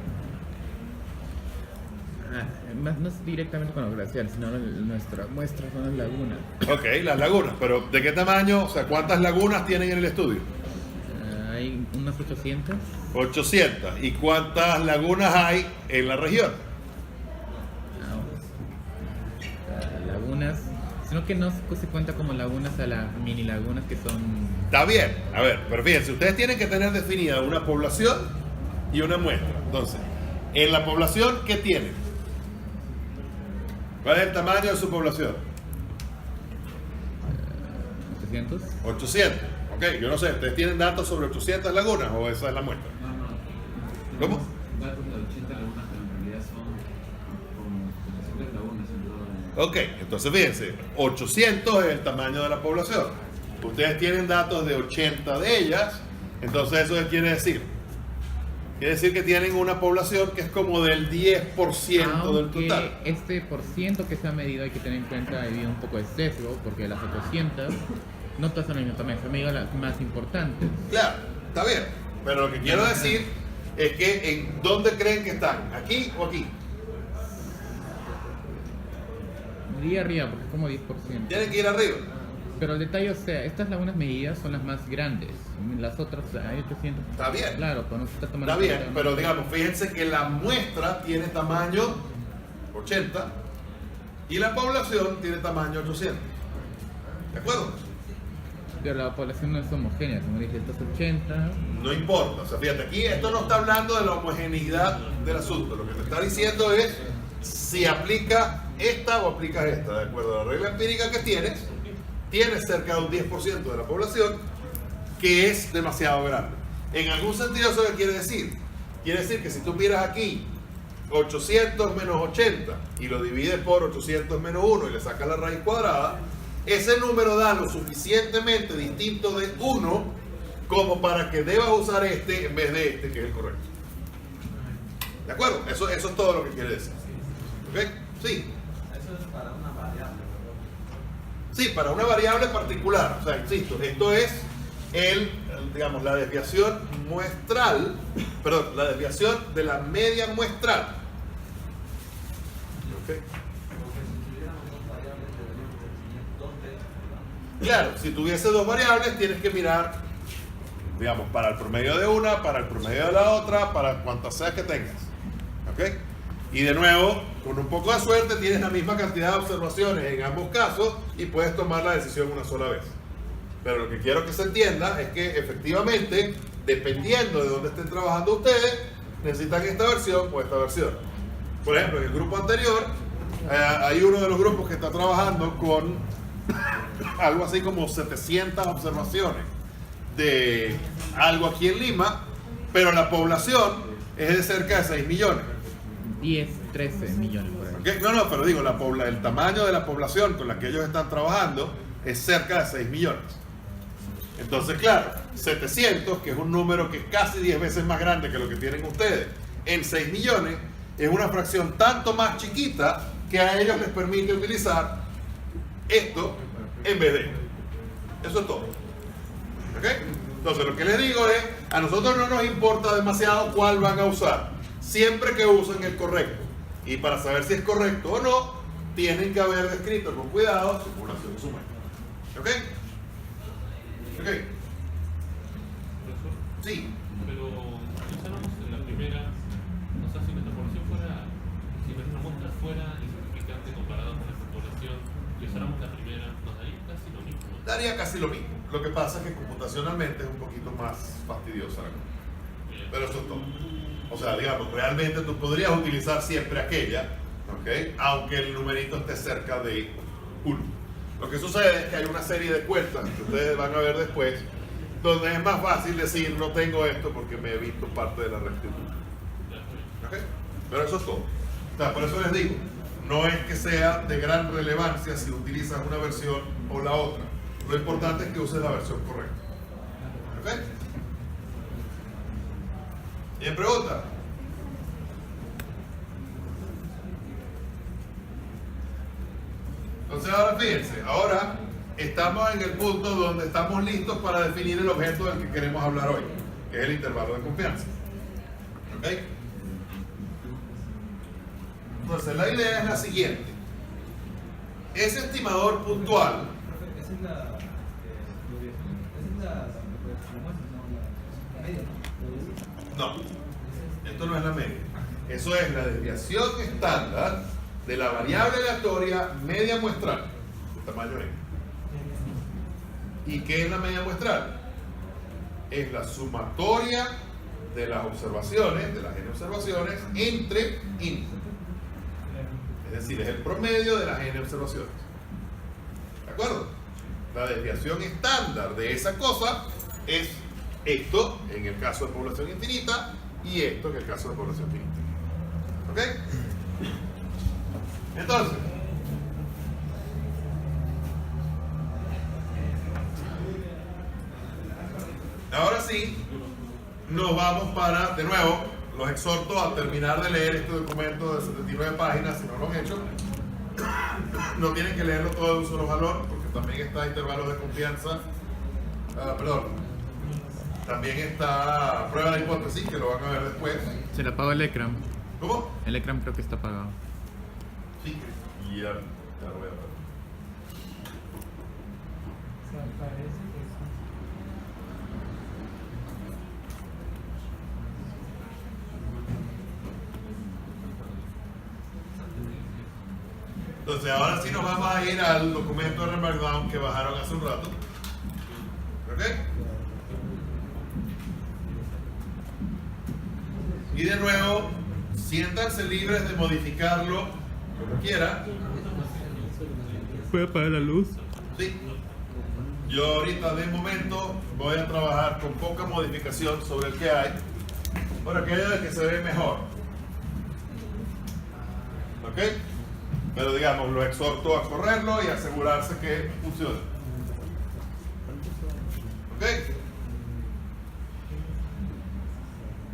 no es directamente con los glaciares, sino nuestra muestra son las lagunas. Ok, las lagunas, pero ¿de qué tamaño? O sea, ¿cuántas lagunas tienen en el estudio? Hay unas 800. 800. ¿Y cuántas lagunas hay en la región? Lagunas, sino que no se cuenta como lagunas a las mini lagunas que son... Está bien, a ver, pero fíjense, ustedes tienen que tener definida una población y una muestra. Entonces, en la población, ¿qué tienen? ¿Cuál es el tamaño de su población? 800. 800. Ok, yo no sé, ¿ustedes tienen datos sobre 800 lagunas o esa es la muestra? No. ¿Cómo? Datos de 80 lagunas, pero en realidad son Ok, entonces fíjense, 800 es el tamaño de la población. Ustedes tienen datos de 80 de ellas, entonces ¿eso qué quiere decir? Quiere decir que tienen una población que es como del 10% del Aunque total. este por ciento que se ha medido hay que tener en cuenta, ha habido un poco de sesgo, porque las 800 no todas son el mismo tamaño, se han medido las más importantes. Claro, está bien, pero lo que quiero decir es que ¿en dónde creen que están? ¿Aquí o aquí? Diría arriba, porque es como 10%. Tienen que ir arriba. Pero el detalle, o sea, estas lagunas medidas son las más grandes. Las otras, hay 800. Está bien. Claro, pero no se está tomando Está en bien, cuenta, pero ¿no? digamos, fíjense que la muestra tiene tamaño 80 y la población tiene tamaño 800. ¿De acuerdo? Pero la población no es homogénea, como dije, estos 80. No importa, o sea, fíjate, aquí esto no está hablando de la homogeneidad del asunto, lo que te está diciendo es si aplica esta o aplicas esta, de acuerdo a la regla empírica que tienes cerca de un 10% de la población que es demasiado grande. En algún sentido, ¿eso qué quiere decir? Quiere decir que si tú miras aquí 800 menos 80 y lo divides por 800 menos 1 y le sacas la raíz cuadrada, ese número da lo suficientemente distinto de 1 como para que debas usar este en vez de este, que es el correcto. ¿De acuerdo? Eso es todo lo que quiere decir. ¿Ok? Sí. Eso es para una variable, ¿verdad? Sí, para una variable particular. O sea, insisto, esto es digamos, la desviación muestral, perdón, la desviación de la media muestral. ¿Ok? Porque si tuviéramos dos variables deberíamos definir dos veces, ¿verdad? Claro, si tuviese dos variables tienes que mirar, digamos, para el promedio de una, para el promedio de la otra, para cuantas sea que tengas. ¿Ok? Y de nuevo, con un poco de suerte tienes la misma cantidad de observaciones en ambos casos y puedes tomar la decisión una sola vez. Pero lo que quiero que se entienda es que efectivamente, dependiendo de dónde estén trabajando ustedes, necesitan esta versión o esta versión. Por ejemplo, en el grupo anterior, hay uno de los grupos que está trabajando con algo así como 700 observaciones de algo aquí en Lima, pero la población es de cerca de 6 millones. 10, 13 millones por ahí. ¿Ok? No, pero digo, el tamaño de la población con la que ellos están trabajando es cerca de 6 millones. Entonces, claro, 700, que es un número que es casi 10 veces más grande que lo que tienen ustedes, en 6 millones, es una fracción tanto más chiquita que a ellos les permite utilizar esto en vez de esto. Eso es todo. ¿Ok? Entonces, lo que les digo es, a nosotros no nos importa demasiado cuál van a usar, siempre que usen el correcto. Y para saber si es correcto o no, tienen que haber descrito con cuidado simulación suma. ¿Ok? ¿Ok? Profesor, Sí. pero usáramos en la primera, o sea, si nuestra población fuera, si nuestra muestra fuera insignificante comparada con nuestra población y usáramos la primera, nos daría casi lo mismo. Daría casi lo mismo. Lo que pasa es que computacionalmente es un poquito más fastidiosa la cosa. Bien. Pero eso es todo. O sea, digamos, realmente tú podrías utilizar siempre aquella, ¿ok? Aunque el numerito esté cerca de 1. Lo que sucede es que hay una serie de cuentas que ustedes van a ver después, donde es más fácil decir no tengo esto porque me he visto parte de la rectitud. ¿Ok? Pero eso es todo. O sea, por eso les digo, no es que sea de gran relevancia si utilizas una versión o la otra. Lo importante es que uses la versión correcta. ¿Ok? ¿Tienen pregunta? Entonces ahora fíjense, ahora estamos en el punto donde estamos listos para definir el objeto del que queremos hablar hoy, que es el intervalo de confianza. ¿Ok? Entonces la idea es la siguiente. Ese estimador puntual, Esa es la media, ¿no? no, esto no es la media. Eso es la desviación estándar de la variable aleatoria media muestral, de tamaño N. ¿Y qué es la media muestral? Es la sumatoria de las observaciones, de las n observaciones, entre índices. Es decir, es el promedio de las n observaciones. ¿De acuerdo? La desviación estándar de esa cosa es esto en el caso de población infinita y esto en el caso de población finita. ¿Ok? Entonces, sí, nos vamos para, de nuevo, los exhorto a terminar de leer este documento de 79 páginas, si no lo han hecho. No tienen que leerlo todo de un solo jalón, porque también está intervalos de confianza. También está prueba de hipótesis, que lo van a ver después. Se le apagó el ecran. ¿Cómo? El ecran creo que está apagado. Sí, y ya lo voy a ver. O sea, parece que sí. Entonces ahora sí nos vamos a ir al documento de Markdown que bajaron hace un rato. ¿Ok? Y de nuevo, siéntanse libres de modificarlo como quieran. ¿Puede apagar la luz? Sí. Yo ahorita de momento voy a trabajar con poca modificación sobre el que hay, por aquello de que se ve mejor. ¿Ok? Pero digamos, lo exhorto a correrlo y asegurarse que funcione. ¿Ok?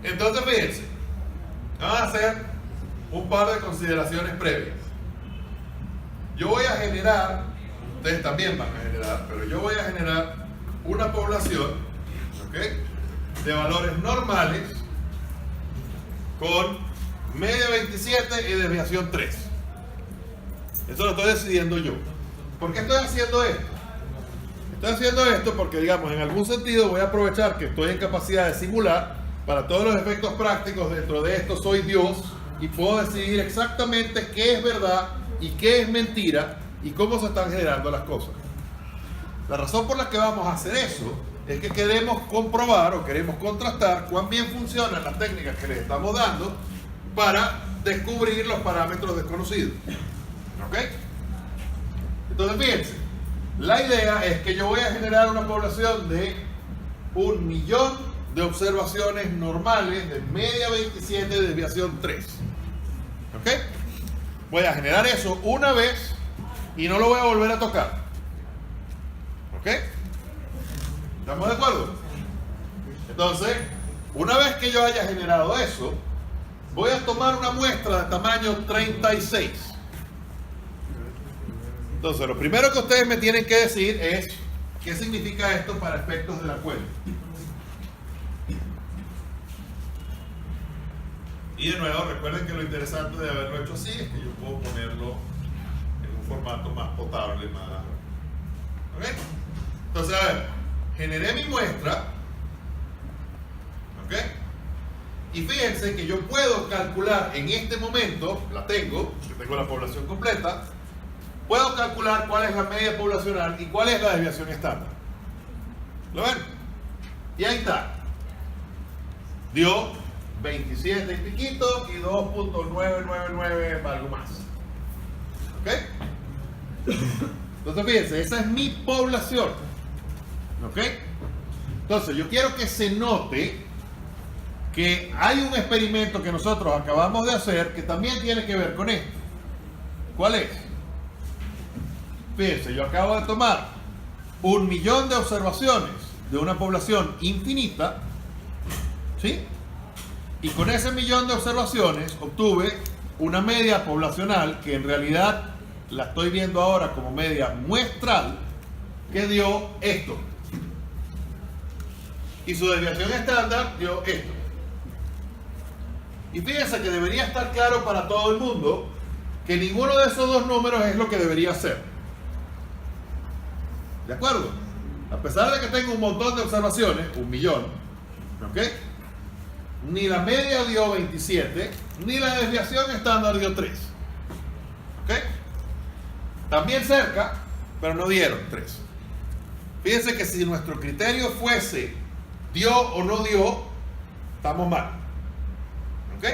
Entonces fíjense, vamos a hacer un par de consideraciones previas. Yo voy a generar, ustedes también van a generar, pero yo voy a generar una población, ¿ok?, de valores normales con media 27 y desviación 3. Eso lo estoy decidiendo yo. ¿Por qué estoy haciendo esto? Estoy haciendo esto porque, digamos, en algún sentido voy a aprovechar que estoy en capacidad de simular para todos los efectos prácticos. Dentro de esto soy Dios y puedo decidir exactamente qué es verdad y qué es mentira y cómo se están generando las cosas. La razón por la que vamos a hacer eso es que queremos comprobar o queremos contrastar cuán bien funcionan las técnicas que les estamos dando para descubrir los parámetros desconocidos. ¿Ok? Entonces fíjense, la idea es que yo voy a generar una población de 1.000.000 de observaciones normales de media 27 de desviación 3. ¿Ok? Voy a generar eso una vez y no lo voy a volver a tocar. ¿Ok? ¿Estamos de acuerdo? Entonces, una vez que yo haya generado eso, voy a tomar una muestra de tamaño 36. Entonces, lo primero que ustedes me tienen que decir es qué significa esto para efectos de la cuenta. Y de nuevo, recuerden que lo interesante de haberlo hecho así es que yo puedo ponerlo en un formato más potable, más... ¿Ok? Entonces, a ver, generé mi muestra. ¿Ok? Y fíjense que yo puedo calcular en este momento, la tengo, que tengo la población completa, puedo calcular cuál es la media poblacional y cuál es la desviación estándar. ¿Lo ven? Y ahí está. Dio 27 y piquito y 2.999 algo más. ¿Ok? Entonces fíjense, esa es mi población. ¿Ok? Entonces yo quiero que se note que hay un experimento que nosotros acabamos de hacer que también tiene que ver con esto. ¿Cuál es? Fíjense, yo acabo de tomar 1.000.000 de observaciones de una población infinita, ¿sí? Y con ese 1.000.000 de observaciones obtuve una media poblacional que en realidad la estoy viendo ahora como media muestral, que dio esto. Y su desviación estándar dio esto. Y fíjense que debería estar claro para todo el mundo que ninguno de esos dos números es lo que debería ser. ¿De acuerdo? A pesar de que tengo un montón de observaciones, 1.000.000, ¿ok? Ni la media dio 27, ni la desviación estándar dio 3. ¿Ok? También cerca, pero no dieron 3. Fíjense que si nuestro criterio fuese dio o no dio, estamos mal. ¿Ok?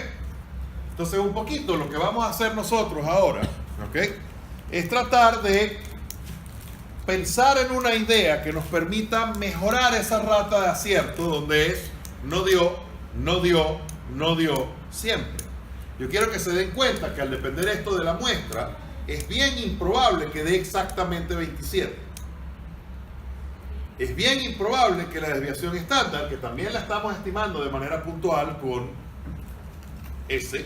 Entonces un poquito lo que vamos a hacer nosotros ahora, ¿ok?, es tratar de pensar en una idea que nos permita mejorar esa rata de acierto donde es no dio, no dio, no dio siempre. Yo quiero que se den cuenta que al depender esto de la muestra es bien improbable que dé exactamente 27. es bien improbable que la desviación estándar, que también la estamos estimando de manera puntual con S,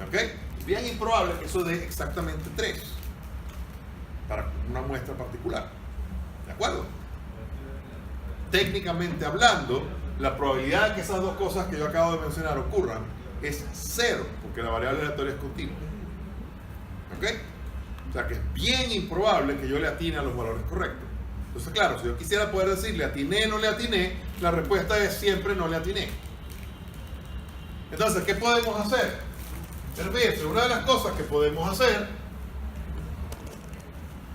¿ok? Es bien improbable que eso dé exactamente 3 para una muestra particular. ¿De acuerdo? Técnicamente hablando, la probabilidad de que esas dos cosas que yo acabo de mencionar ocurran es 0, porque la variable aleatoria es continua. ¿Ok? O sea que es bien improbable que yo le atine a los valores correctos. Entonces, claro, si yo quisiera poder decir le atiné, no le atiné, la respuesta es siempre no le atiné. Entonces, ¿qué podemos hacer? Pero fíjense, una de las cosas que podemos hacer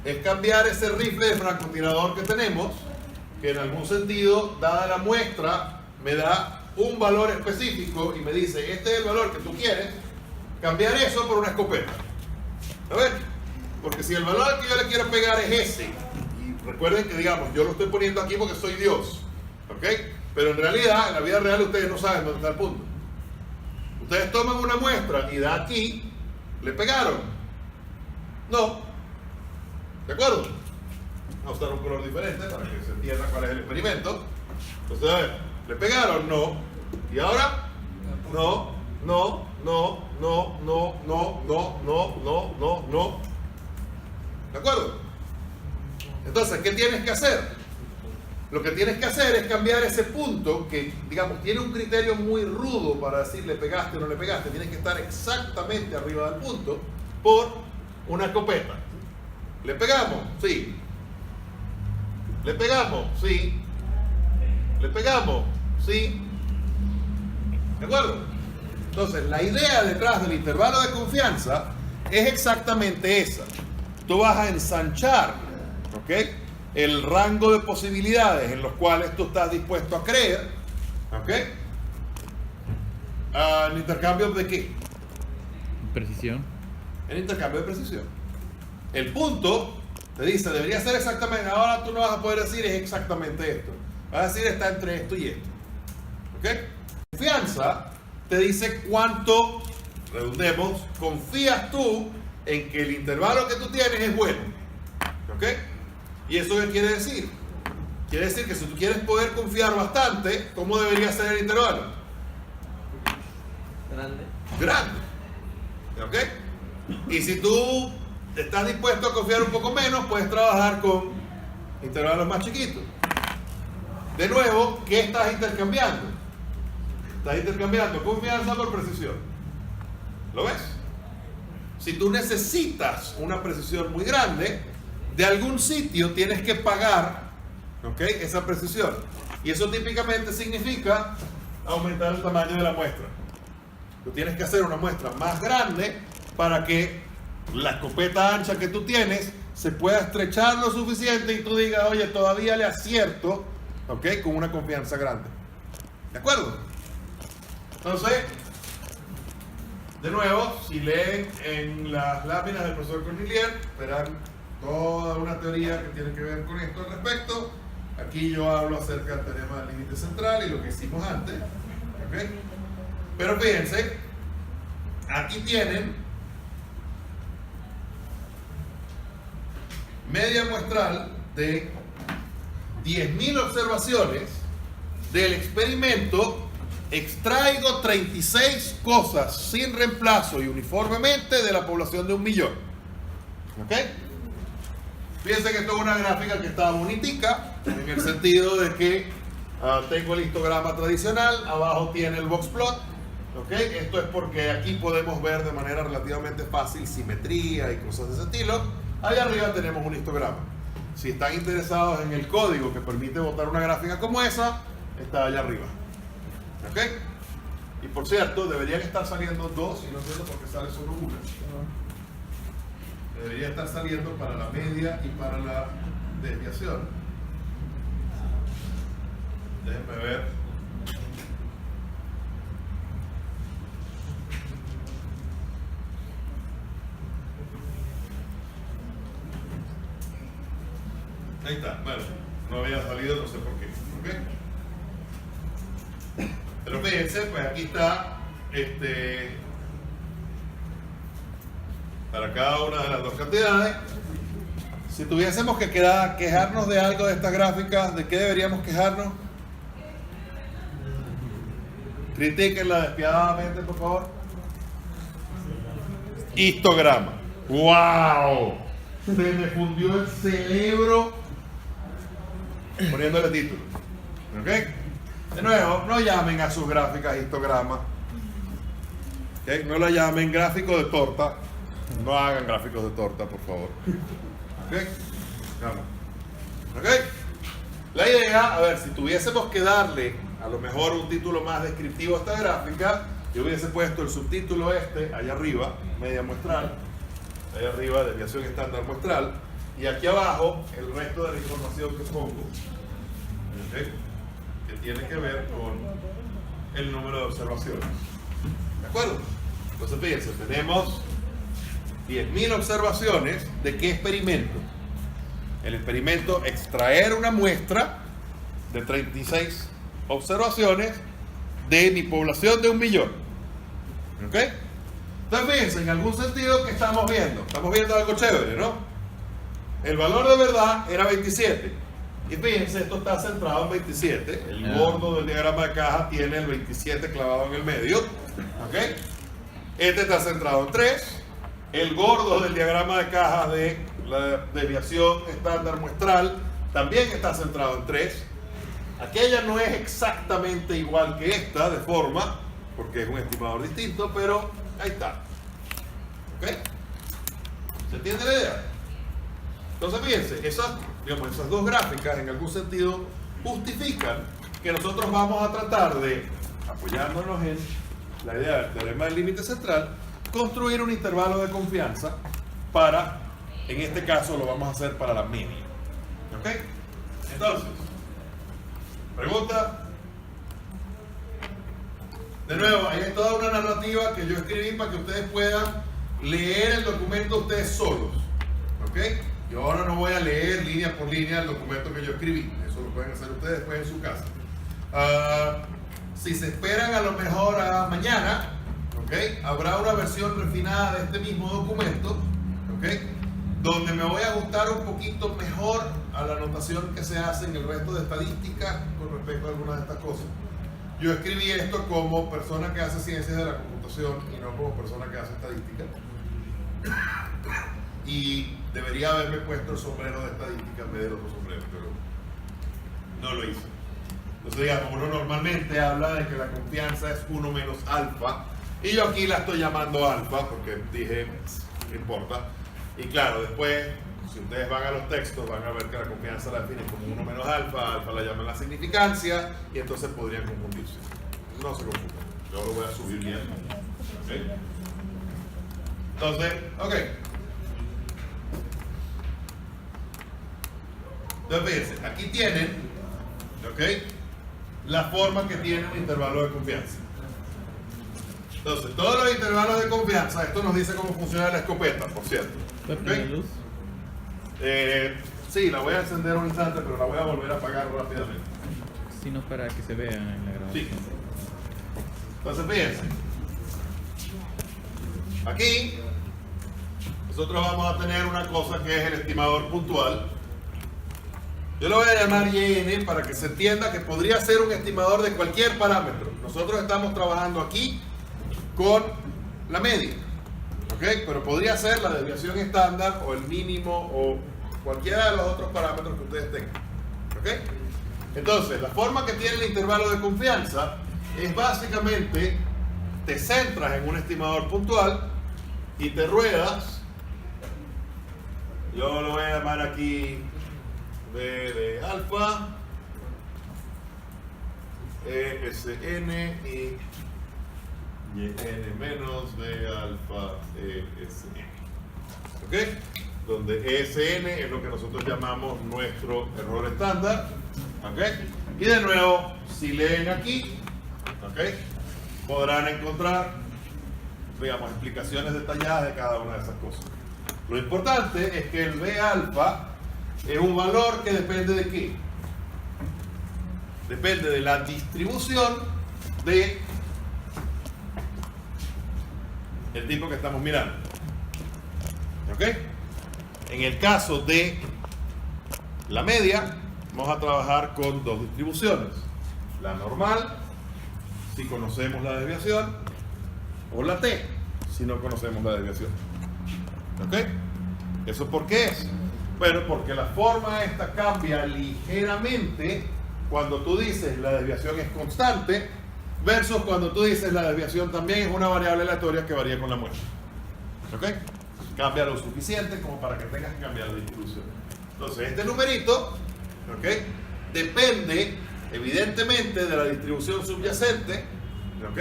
es cambiar ese rifle de francotirador que tenemos, que en algún sentido, dada la muestra, me da un valor específico y me dice, este es el valor que tú quieres, cambiar eso por una escopeta. A ver, porque si el valor al que yo le quiero pegar es ese, y recuerden que digamos, yo lo estoy poniendo aquí porque soy Dios, ¿ok? Pero en realidad, en la vida real ustedes no saben dónde está el punto. Ustedes toman una muestra y de aquí, ¿le pegaron? No. ¿De acuerdo? Vamos a usar un color diferente para que se entienda cuál es el experimento. Entonces, a ver, ¿le pegaron? No. ¿Y ahora? No, no, no, no, no, no, no, no, no, no, no. ¿De acuerdo? Entonces, ¿qué tienes que hacer? Lo que tienes que hacer es cambiar ese punto que, digamos, tiene un criterio muy rudo para decir le pegaste o no le pegaste. Tienes que estar exactamente arriba del punto por una escopeta. ¿Le pegamos? Sí. ¿Le pegamos? Sí. ¿Le pegamos? Sí. ¿De acuerdo? Entonces, la idea detrás del intervalo de confianza es exactamente esa. Tú vas a ensanchar, ¿ok?, el rango de posibilidades en los cuales tú estás dispuesto a creer, ¿ok? ¿En intercambio de qué? Precisión. En intercambio de precisión. El punto te dice, debería ser exactamente, ahora tú no vas a poder decir es exactamente esto. Vas a decir está entre esto y esto. ¿Ok? Confianza te dice cuánto, redundemos, confías tú en que el intervalo que tú tienes es bueno. ¿Ok? ¿Y eso qué quiere decir? Quiere decir que si tú quieres poder confiar bastante, ¿cómo debería ser el intervalo? Grande. Grande. ¿Ok? Y si tú estás dispuesto a confiar un poco menos, puedes trabajar con intervalos más chiquitos. De nuevo, ¿qué estás intercambiando? Estás intercambiando confianza por precisión. ¿Lo ves? Si tú necesitas una precisión muy grande, de algún sitio tienes que pagar, ¿ok?, esa precisión. Y eso típicamente significa aumentar el tamaño de la muestra. Tú tienes que hacer una muestra más grande para que la escopeta ancha que tú tienes se pueda estrechar lo suficiente y tú digas, oye, todavía le acierto, ¿ok?, con una confianza grande. ¿De acuerdo? Entonces, de nuevo, si leen en las láminas del profesor Cornelier, verán toda una teoría que tiene que ver con esto al respecto. Aquí yo hablo acerca del teorema del límite central y lo que hicimos antes, ¿ok? Pero fíjense, aquí tienen media muestral de 10.000 observaciones del experimento. Extraigo 36 cosas sin reemplazo y uniformemente de la población de 1 millón. ¿Ok? Fíjense que esto es una gráfica que está bonitica, en el sentido de que tengo el histograma tradicional, abajo tiene el box plot. ¿Ok? Esto es porque aquí podemos ver de manera relativamente fácil simetría y cosas de ese estilo. Allá arriba tenemos un histograma. Si están interesados en el código que permite botar una gráfica como esa, está allá arriba. ¿Ok? Y por cierto, deberían estar saliendo dos, y no entiendo por qué sale solo una. Debería estar saliendo para la media y para la desviación. Déjenme ver. Ahí está. Bueno, no había salido, no sé por qué. ¿Ok? Pero fíjense, pues aquí está para cada una de las dos cantidades Si tuviésemos que quejarnos de algo de estas gráficas, ¿de qué deberíamos quejarnos? Critíquenla despiadadamente, por favor. Histograma. ¡Wow! Se me fundió el cerebro poniéndole título. ¿Ok? De nuevo, no llamen a sus gráficas histogramas. ¿Ok? No la llamen gráfico de torta. No hagan gráficos de torta, por favor. ¿Ok? Vamos. ¿Ok? La idea, a ver, si tuviésemos que darle a lo mejor un título más descriptivo a esta gráfica, yo hubiese puesto el subtítulo allá arriba, media muestral, allá arriba, desviación estándar muestral, y aquí abajo el resto de la información que pongo, ¿ok? Que tiene que ver con el número de observaciones. ¿De acuerdo? Entonces fíjense, tenemos 10.000 observaciones. ¿De qué experimento? El experimento extraer una muestra de 36 observaciones de mi población de 1 millón. ¿Ok? Entonces fíjense, en algún sentido, ¿qué estamos viendo? Estamos viendo algo chévere, ¿no? El valor de verdad era 27. Y fíjense, esto está centrado en 27. El gordo del diagrama de caja tiene el 27 clavado en el medio. ¿Ok? Este está centrado en 3. El gordo del diagrama de caja de la desviación estándar muestral también está centrado en 3. Aquella no es exactamente igual que esta de forma, porque es un estimador distinto, pero ahí está. ¿Ok? ¿Se entiende la idea? Entonces fíjense, esas dos gráficas en algún sentido justifican que nosotros vamos a tratar de, apoyándonos en la idea del teorema del límite central, construir un intervalo de confianza para, en este caso lo vamos a hacer para la media. ¿Ok? Entonces, pregunta. De nuevo, ahí hay toda una narrativa que yo escribí para que ustedes puedan leer el documento ustedes solos. ¿Ok? Yo ahora no voy a leer línea por línea el documento que yo escribí. Eso lo pueden hacer ustedes después en su casa. Si se esperan a lo mejor a mañana, ¿ok? Habrá una versión refinada de este mismo documento, ¿ok? Donde me voy a ajustar un poquito mejor a la anotación que se hace en el resto de estadísticas con respecto a algunas de estas cosas. Yo escribí esto como persona que hace ciencias de la computación y no como persona que hace estadística. Y debería haberme puesto el sombrero de estadística en vez del otro sombrero, pero no lo hice. Entonces, digamos, uno normalmente habla de que la confianza es 1 menos alfa, y yo aquí la estoy llamando alfa porque dije, no importa. Y claro, después, si ustedes van a los textos, van a ver que la confianza la definen como 1 menos alfa, alfa la llaman la significancia, y entonces podrían confundirse. No se confundan, yo lo voy a subir bien. ¿Okay? Entonces, ok. Entonces, fíjense, aquí tienen, ok, la forma que tiene un intervalo de confianza. Entonces, todos los intervalos de confianza, esto nos dice cómo funciona la escopeta, por cierto. ¿Puedes prender ¿Okay? luz? Sí, la voy a encender un instante, pero la voy a volver a apagar rápidamente. Sino para que se vea en la grabación. Sí. Entonces, fíjense. Aquí, nosotros vamos a tener una cosa que es el estimador puntual. Yo lo voy a llamar YN para que se entienda que podría ser un estimador de cualquier parámetro. Nosotros estamos trabajando aquí con la media, ¿ok? Pero podría ser la desviación estándar o el mínimo o cualquiera de los otros parámetros que ustedes tengan, ¿ok? Entonces, la forma que tiene el intervalo de confianza es básicamente te centras en un estimador puntual y te ruedas. Yo lo voy a llamar aquí B de alfa, ESN y YN menos de alfa ESN. ¿Ok? Donde ESN es lo que nosotros llamamos nuestro error estándar. ¿Ok? Y de nuevo, si leen aquí, ¿ok? Podrán encontrar, digamos, explicaciones detalladas de cada una de esas cosas. Lo importante es que el B alfa es un valor que depende de qué? Depende de la distribución de el tipo que estamos mirando. ¿Ok? En el caso de La media, vamos a trabajar con dos distribuciones. La normal, si conocemos la desviación, o la t, si no conocemos la desviación. ¿Ok? ¿Eso por qué es? Bueno, porque la forma esta cambia ligeramente cuando tú dices la desviación es constante versus cuando tú dices la desviación también es una variable aleatoria que varía con la muestra. ¿Ok? Cambia lo suficiente como para que tengas que cambiar la distribución. Entonces, este numerito, ¿ok?, depende evidentemente de la distribución subyacente, ¿ok?,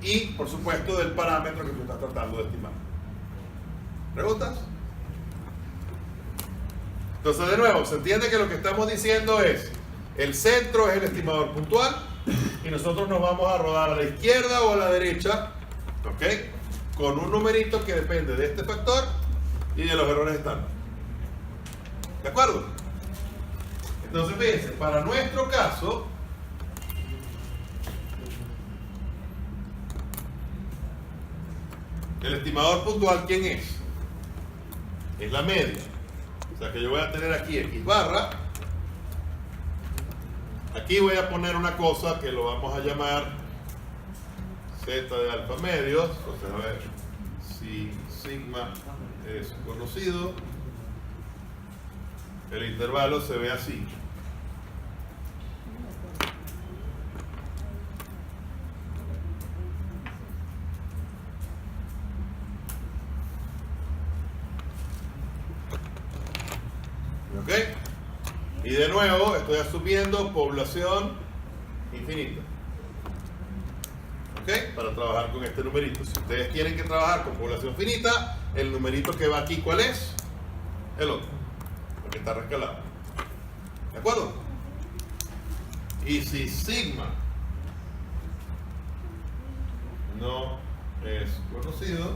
y por supuesto del parámetro que tú estás tratando de estimar. ¿Preguntas? Entonces, de nuevo, se entiende que lo que estamos diciendo es el centro es el estimador puntual y nosotros nos vamos a rodar a la izquierda o a la derecha, ¿ok?, con un numerito que depende de este factor y de los errores estándar. ¿De acuerdo? Entonces, fíjense, para nuestro caso, el estimador puntual, ¿quién es? Es la media. O sea que yo voy a tener aquí X barra. Aquí voy a poner una cosa que lo vamos a llamar Z de alfa medios. Entonces, a ver, si sigma es conocido, el intervalo se ve así. ¿Ok? Y de nuevo estoy asumiendo población infinita. ¿Ok? Para trabajar con este numerito. Si ustedes quieren que trabajar con población finita, el numerito que va aquí, ¿cuál es? El otro, porque está rescalado. ¿De acuerdo? Y si sigma no es conocido,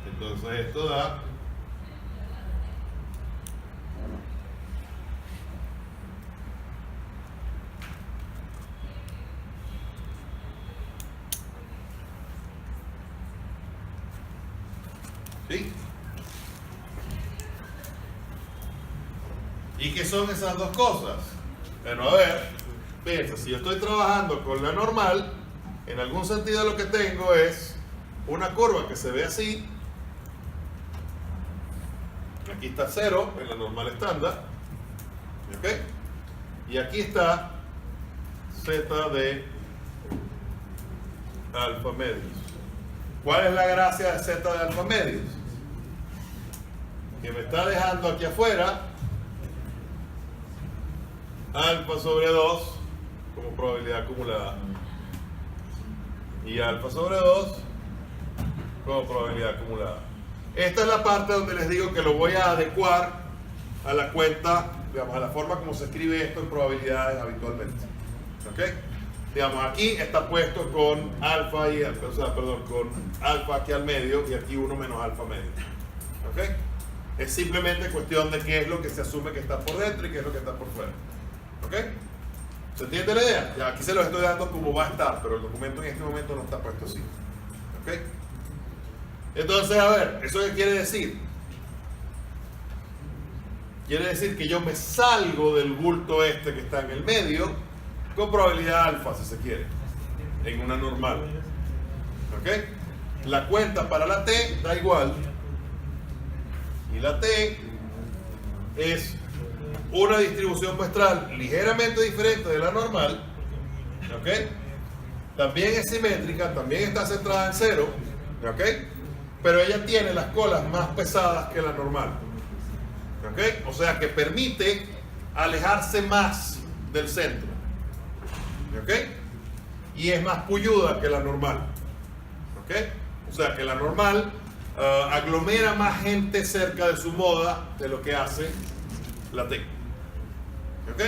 entonces esto da ¿sí? ¿Y qué son esas dos cosas? Bueno, a ver, piensa, si yo estoy trabajando con la normal, en algún sentido lo que tengo es una curva que se ve así. Aquí está 0 en la normal estándar. ¿Ok? Y aquí está Z de alfa medios. ¿Cuál es la gracia de Z de alfa medios? Que me está dejando aquí afuera alfa sobre 2 como probabilidad acumulada y alfa sobre 2 como probabilidad acumulada. Esta es la parte donde les digo que lo voy a adecuar a la cuenta, digamos, a la forma como se escribe esto en probabilidades habitualmente. ¿Ok? Digamos, aquí está puesto con alfa y alfa, o sea, perdón, con alfa aquí al medio y aquí 1 menos alfa medio. ¿Ok? Es simplemente cuestión de qué es lo que se asume que está por dentro y qué es lo que está por fuera. ¿Ok? ¿Se entiende la idea? Ya aquí se los estoy dando como va a estar, pero el documento en este momento no está puesto así. ¿Ok? Entonces, a ver, ¿eso qué quiere decir? Quiere decir que yo me salgo del bulto este que está en el medio con probabilidad alfa, si se quiere, en una normal. ¿Ok? La cuenta para la T da igual. Y la T es una distribución muestral ligeramente diferente de la normal. ¿Ok? También es simétrica, también está centrada en 0. ¿Ok? Pero ella tiene las colas más pesadas que la normal. ¿Ok? O sea que permite alejarse más del centro. ¿Ok? Y es más puyuda que la normal. ¿Ok? O sea que la normal aglomera más gente cerca de su moda de lo que hace la T. ¿Ok?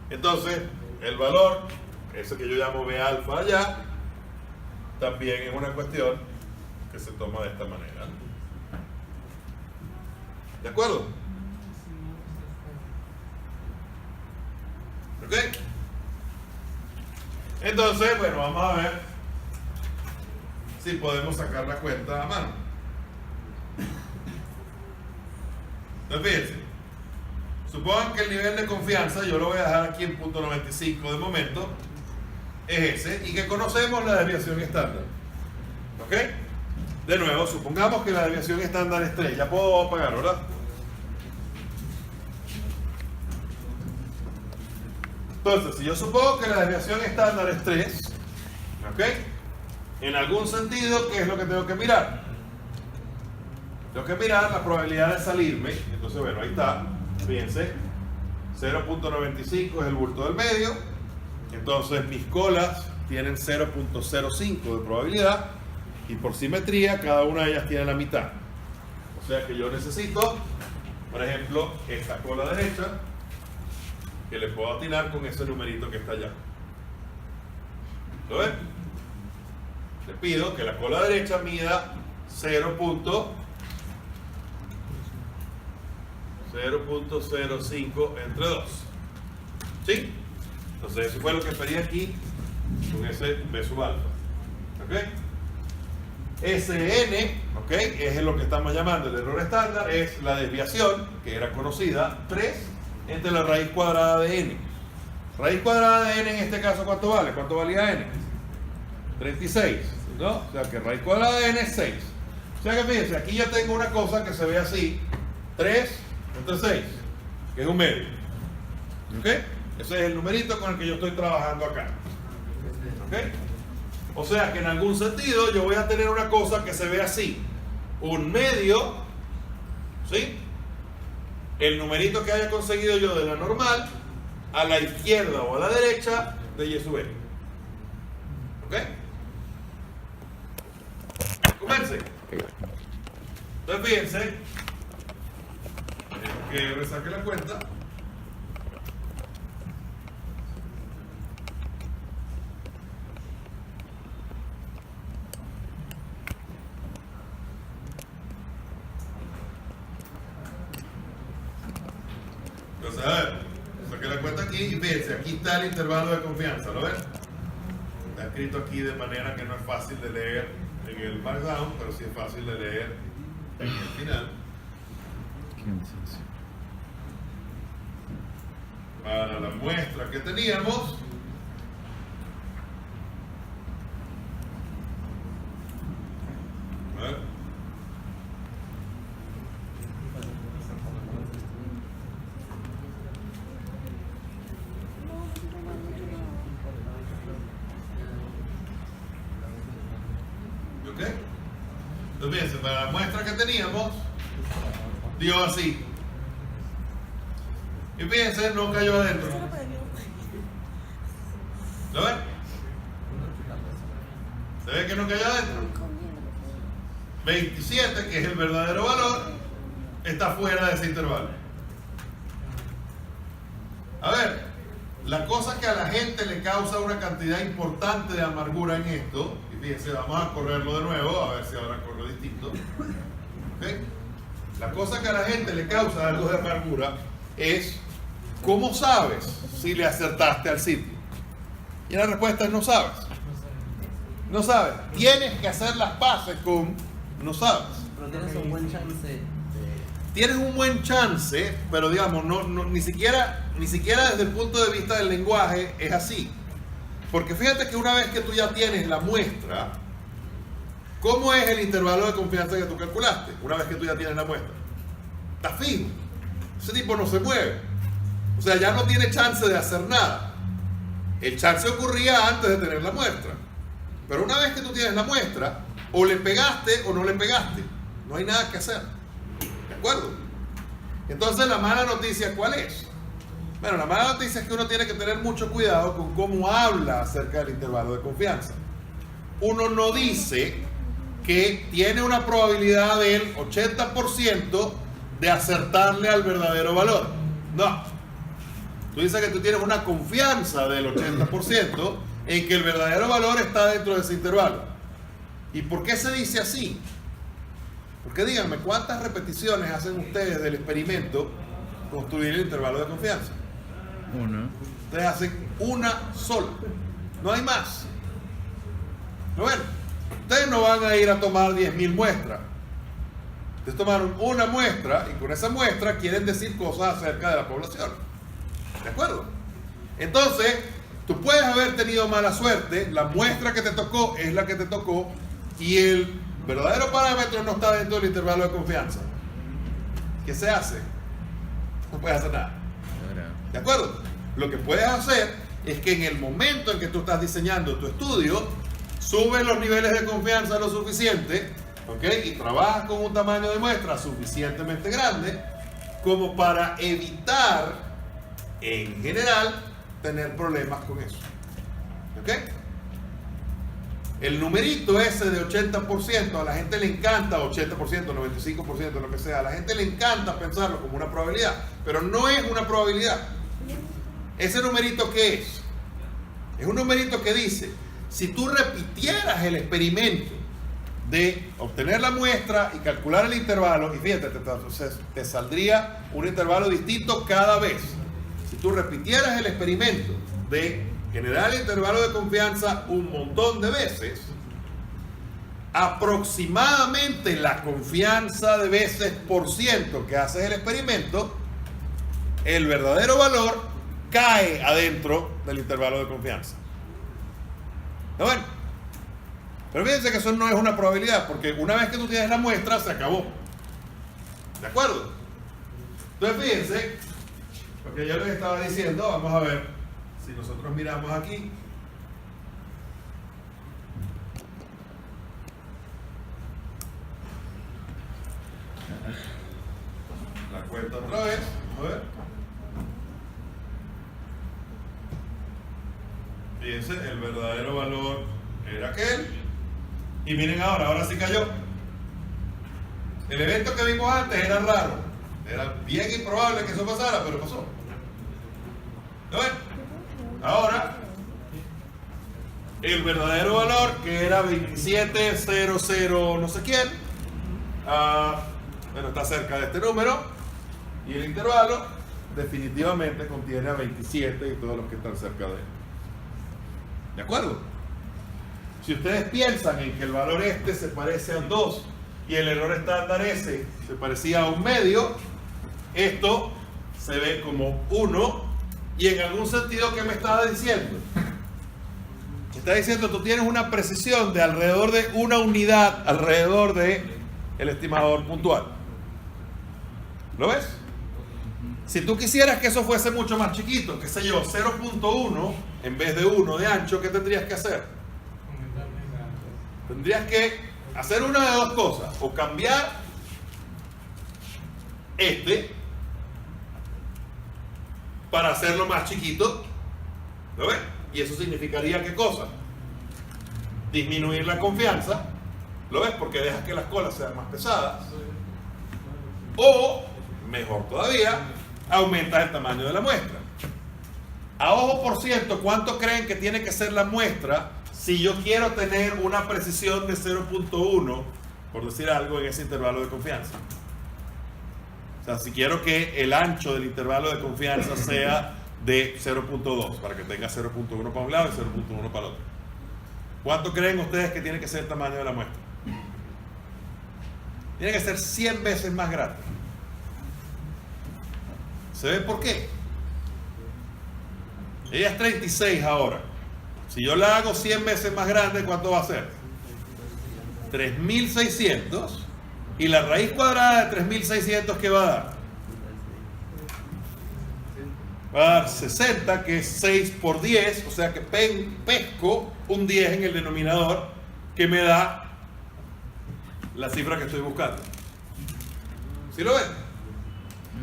Entonces, el valor, ese que yo llamo B alfa allá, también es una cuestión que se toma de esta manera. ¿De acuerdo? ¿Ok? Entonces, bueno, vamos a ver si podemos sacar la cuenta a mano. Entonces fíjense, supongan que el nivel de confianza, yo lo voy a dejar aquí en punto 95 de momento, es ese, y que conocemos la desviación estándar. ¿Ok? De nuevo, supongamos que la desviación estándar es 3. Ya puedo apagar, ¿verdad? Entonces, si yo supongo que la desviación estándar es 3, ¿ok? En algún sentido, ¿qué es lo que tengo que mirar? Tengo que mirar la probabilidad de salirme. Entonces, bueno, ahí está. Fíjense, 0.95 es el bulto del medio. Entonces, mis colas tienen 0.05 de probabilidad. Y por simetría, cada una de ellas tiene la mitad. O sea que yo necesito, por ejemplo, esta cola derecha, que le puedo atinar con ese numerito que está allá. ¿Lo ven? Le pido que la cola derecha mida 0.05 entre 2. ¿Sí? Entonces eso fue lo que pedí aquí con ese B sub alfa. ¿Ok? SN, ¿ok? Es lo que estamos llamando el error estándar, es la desviación, que era conocida, 3 entre la raíz cuadrada de n. Raíz cuadrada de n en este caso, ¿cuánto vale? ¿Cuánto valía n? 36, ¿no? O sea que raíz cuadrada de n es 6. O sea que fíjense, aquí ya tengo una cosa que se ve así, 3 entre 6, que es un medio. ¿Ok? Ese es el numerito con el que yo estoy trabajando acá. ¿Ok? O sea que en algún sentido yo voy a tener una cosa que se ve así, un medio, ¿sí? El numerito que haya conseguido yo de la normal a la izquierda o a la derecha de y sub n. ¿Ok? Comience. Entonces fíjense, que resaque la cuenta. Entonces, a ver, saqué la cuenta aquí y fíjense, aquí está el intervalo de confianza, ¿lo ven? Está escrito aquí de manera que no es fácil de leer en el markdown, pero sí es fácil de leer en el final. Para la muestra que teníamos, a ver. ¿Ok? Entonces fíjense, para la muestra que teníamos, dio así. Y fíjense, no cayó adentro. ¿Lo ven? ¿Se ve que no cayó adentro? 27, que es el verdadero valor, está fuera de ese intervalo. A ver, la cosa que a la gente le causa una cantidad importante de amargura en esto, y fíjense, vamos a correrlo de nuevo, a ver si ahora corre distinto. ¿Okay? La cosa que a la gente le causa algo de amargura es: ¿cómo sabes si le acertaste al sitio? Y la respuesta es: no sabes. No sabes. Tienes que hacer las paces con no sabes. Pero tienes un buen chance. Tienes un buen chance, pero digamos, ni siquiera desde el punto de vista del lenguaje es así. Porque fíjate que una vez que tú ya tienes la muestra, ¿cómo es el intervalo de confianza que tú calculaste? Una vez que tú ya tienes la muestra, está fijo. Ese tipo no se mueve. O sea, ya no tiene chance de hacer nada. El chance ocurría antes de tener la muestra. Pero una vez que tú tienes la muestra, o le pegaste o no le pegaste. No hay nada que hacer. ¿De acuerdo? Entonces, la mala noticia, ¿cuál es? Bueno, la mala noticia es que uno tiene que tener mucho cuidado con cómo habla acerca del intervalo de confianza. Uno no dice que tiene una probabilidad del 80% de acertarle al verdadero valor. No. Tú dices que tú tienes una confianza del 80% en que el verdadero valor está dentro de ese intervalo. ¿Y por qué se dice así? Porque díganme, ¿cuántas repeticiones hacen ustedes del experimento construir el intervalo de confianza? Una. Ustedes hacen una sola. No hay más. ¿Lo ven? Ustedes no van a ir a tomar 10.000 muestras. Ustedes tomaron una muestra y con esa muestra quieren decir cosas acerca de la población. ¿De acuerdo? Entonces, tú puedes haber tenido mala suerte, la muestra que te tocó es la que te tocó y el verdadero parámetro no está dentro del intervalo de confianza. ¿Qué se hace? No puedes hacer nada. ¿De acuerdo? Lo que puedes hacer es que en el momento en que tú estás diseñando tu estudio, subes los niveles de confianza lo suficiente, ¿ok? Y trabajas con un tamaño de muestra suficientemente grande como para evitar, en general, tener problemas con eso. ¿Ok? El numerito ese de 80%, a la gente le encanta, 80%, 95%, lo que sea, a la gente le encanta pensarlo como una probabilidad, pero no es una probabilidad. ¿Ese numerito qué es? Es un numerito que dice, si tú repitieras el experimento de obtener la muestra y calcular el intervalo, y fíjate, te saldría un intervalo distinto cada vez. Si tú repitieras el experimento de generar el intervalo de confianza un montón de veces, aproximadamente la confianza de veces por ciento que haces el experimento, el verdadero valor cae adentro del intervalo de confianza. ¿Está bueno? Pero fíjense que eso no es una probabilidad, porque una vez que tú tienes la muestra, se acabó. ¿De acuerdo? Entonces fíjense, porque yo les estaba diciendo, vamos a ver si nosotros miramos aquí. La cuenta otra vez, vamos a ver. Fíjense, el verdadero valor era aquel. Y miren ahora sí cayó. El evento que vimos antes era raro. Era bien improbable que eso pasara, pero pasó. ¿Lo ven? Ahora, el verdadero valor, que era 2700 no sé quién, bueno, está cerca de este número, y el intervalo definitivamente contiene a 27 y todos los que están cerca de él. ¿De acuerdo? Si ustedes piensan en que el valor este se parece a 2 y el error estándar ese se parecía a un medio, esto se ve como 1. Y en algún sentido, ¿qué me estaba diciendo? Me está diciendo, tú tienes una precisión de alrededor de una unidad alrededor de el estimador puntual. ¿Lo ves? Si tú quisieras que eso fuese mucho más chiquito, qué sé yo, 0.1 en vez de 1 de ancho, ¿qué tendrías que hacer? Tendrías que hacer una de dos cosas, o cambiar este para hacerlo más chiquito, ¿lo ves? Y eso significaría ¿qué cosa? Disminuir la confianza, ¿lo ves? Porque dejas que las colas sean más pesadas. O, mejor todavía, aumentas el tamaño de la muestra. A ojo por ciento, ¿cuánto creen que tiene que ser la muestra si yo quiero tener una precisión de 0.1, por decir algo, en ese intervalo de confianza? O sea, si quiero que el ancho del intervalo de confianza sea de 0.2, para que tenga 0.1 para un lado y 0.1 para el otro. ¿Cuánto creen ustedes que tiene que ser el tamaño de la muestra? Tiene que ser 100 veces más grande. ¿Se ve por qué? Ella es 36 ahora. Si yo la hago 100 veces más grande, ¿cuánto va a ser? 3600. Y la raíz cuadrada de 3600, ¿qué va a dar? Va a dar 60, que es 6 por 10, o sea que pesco un 10 en el denominador, que me da la cifra que estoy buscando. ¿Sí lo ven?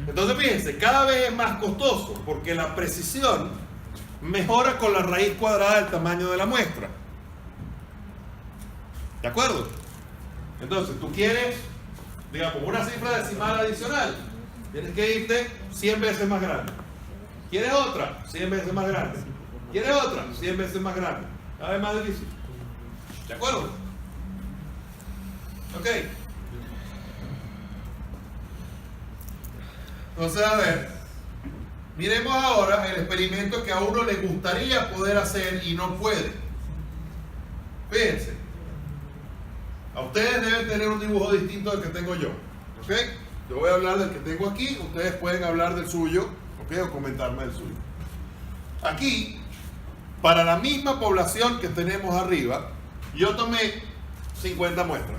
Entonces fíjense, cada vez es más costoso, porque la precisión mejora con la raíz cuadrada del tamaño de la muestra. ¿De acuerdo? Entonces tú quieres, digamos, una cifra decimal adicional, tienes que irte 100 veces más grande. ¿Quieres otra? 100 veces más grande. ¿Quieres otra? 100 veces más grande. Cada vez más difícil. ¿De acuerdo? Ok. Entonces, a ver, miremos ahora el experimento que a uno le gustaría poder hacer y no puede. Fíjense. A ustedes deben tener un dibujo distinto del que tengo yo. ¿Ok? Yo voy a hablar del que tengo aquí, ustedes pueden hablar del suyo, ¿ok? O comentarme del suyo. Aquí, para la misma población que tenemos arriba, yo tomé 50 muestras.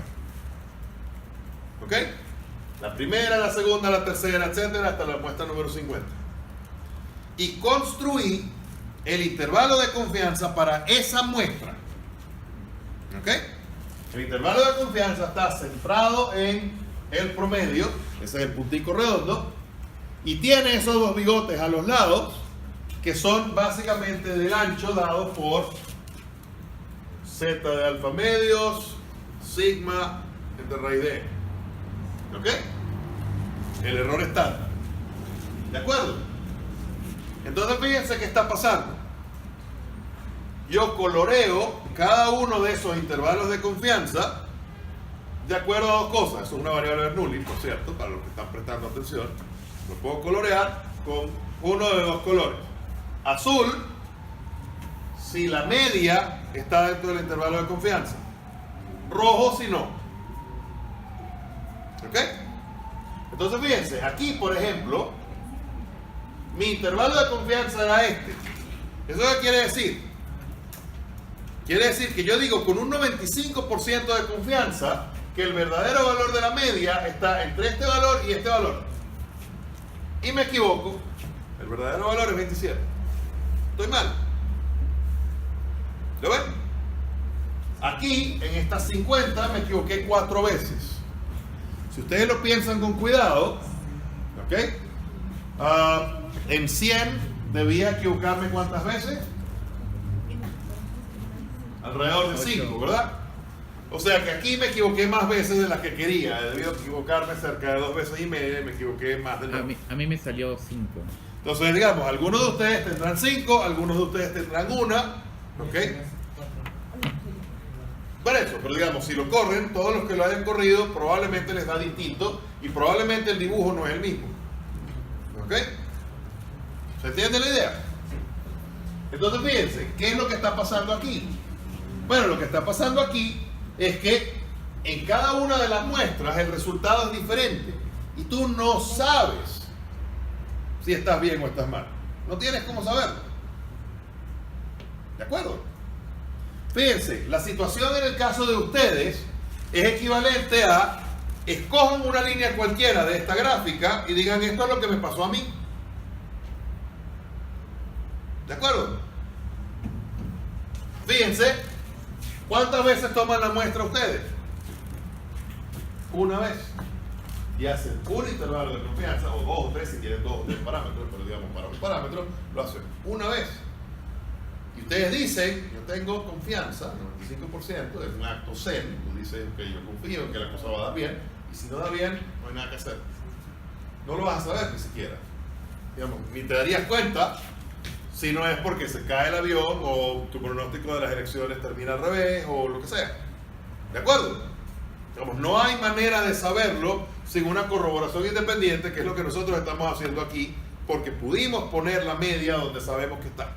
¿Ok? La primera, la segunda, la tercera, etcétera, hasta la muestra número 50. Y construí el intervalo de confianza para esa muestra. ¿Ok? El intervalo de confianza está centrado en el promedio, ese es el puntico redondo, y tiene esos dos bigotes a los lados, que son básicamente del ancho dado por z de alfa medios, sigma entre raíz de n. ¿Ok? El error estándar. ¿De acuerdo? Entonces fíjense qué está pasando. Yo coloreo cada uno de esos intervalos de confianza de acuerdo a dos cosas. Eso es una variable Bernoulli, por cierto, para los que están prestando atención. Lo puedo colorear con uno de dos colores. Azul, si la media está dentro del intervalo de confianza. Rojo, si no. ¿Ok? Entonces fíjense, aquí por ejemplo, mi intervalo de confianza era este. ¿Eso qué quiere decir? Quiere decir que yo digo con un 95% de confianza que el verdadero valor de la media está entre este valor y este valor. Y me equivoco. El verdadero valor es 27. Estoy mal. ¿Lo ven? Aquí, en estas 50, me equivoqué 4 veces. Si ustedes lo piensan con cuidado, ¿ok? En 100 debía equivocarme ¿cuántas veces? Alrededor de 5, ¿verdad? O sea que aquí me equivoqué más veces de las que quería. He debido equivocarme cerca de 2 veces y media, me equivoqué más de 9. A mí me salió 5. Entonces, digamos, algunos de ustedes tendrán 5, algunos de ustedes tendrán 1, ¿ok? Por eso, pero digamos, si lo corren, todos los que lo hayan corrido probablemente les da distinto y probablemente el dibujo no es el mismo. ¿Ok? ¿Se entiende la idea? Entonces fíjense, ¿qué es lo que está pasando aquí? Bueno, lo que está pasando aquí es que en cada una de las muestras el resultado es diferente y tú no sabes si estás bien o estás mal. No tienes cómo saberlo. ¿De acuerdo? Fíjense, la situación en el caso de ustedes es equivalente a escojan una línea cualquiera de esta gráfica y digan esto es lo que me pasó a mí. ¿De acuerdo? Fíjense, ¿cuántas veces toman la muestra ustedes? Una vez. Y hacen un intervalo de confianza, o 2 o 3 si tienen 2 o 3 parámetros, pero digamos para un parámetro, lo hacen una vez. Y ustedes dicen, yo tengo confianza, 95%, es un acto zen, tú dices que yo confío en que la cosa va a dar bien, y si no da bien, no hay nada que hacer. No lo vas a saber ni siquiera. Digamos, ni te darías cuenta si no es porque se cae el avión o tu pronóstico de las elecciones termina al revés o lo que sea. ¿De acuerdo? Digamos, no hay manera de saberlo sin una corroboración independiente, que es lo que nosotros estamos haciendo aquí, porque pudimos poner la media donde sabemos que está.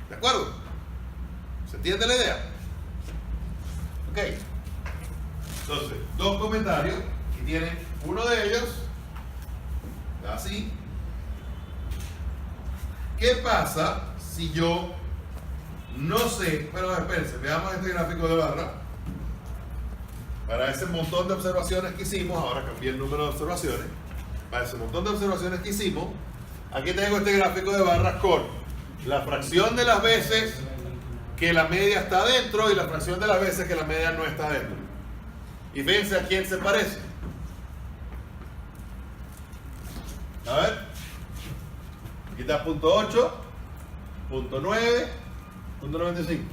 ¿De acuerdo? ¿Se entiende la idea? Ok. Entonces, 2 comentarios. Y tienen uno de ellos. Así. ¿Qué pasa si yo no sé? Bueno, espérense, veamos este gráfico de barra. Para ese montón de observaciones que hicimos, ahora cambié el número de observaciones. Para ese montón de observaciones que hicimos, aquí tengo este gráfico de barras con la fracción de las veces que la media está adentro y la fracción de las veces que la media no está adentro. Y fíjense a quién se parece. A ver. Aquí está punto 8, punto 9, punto 95.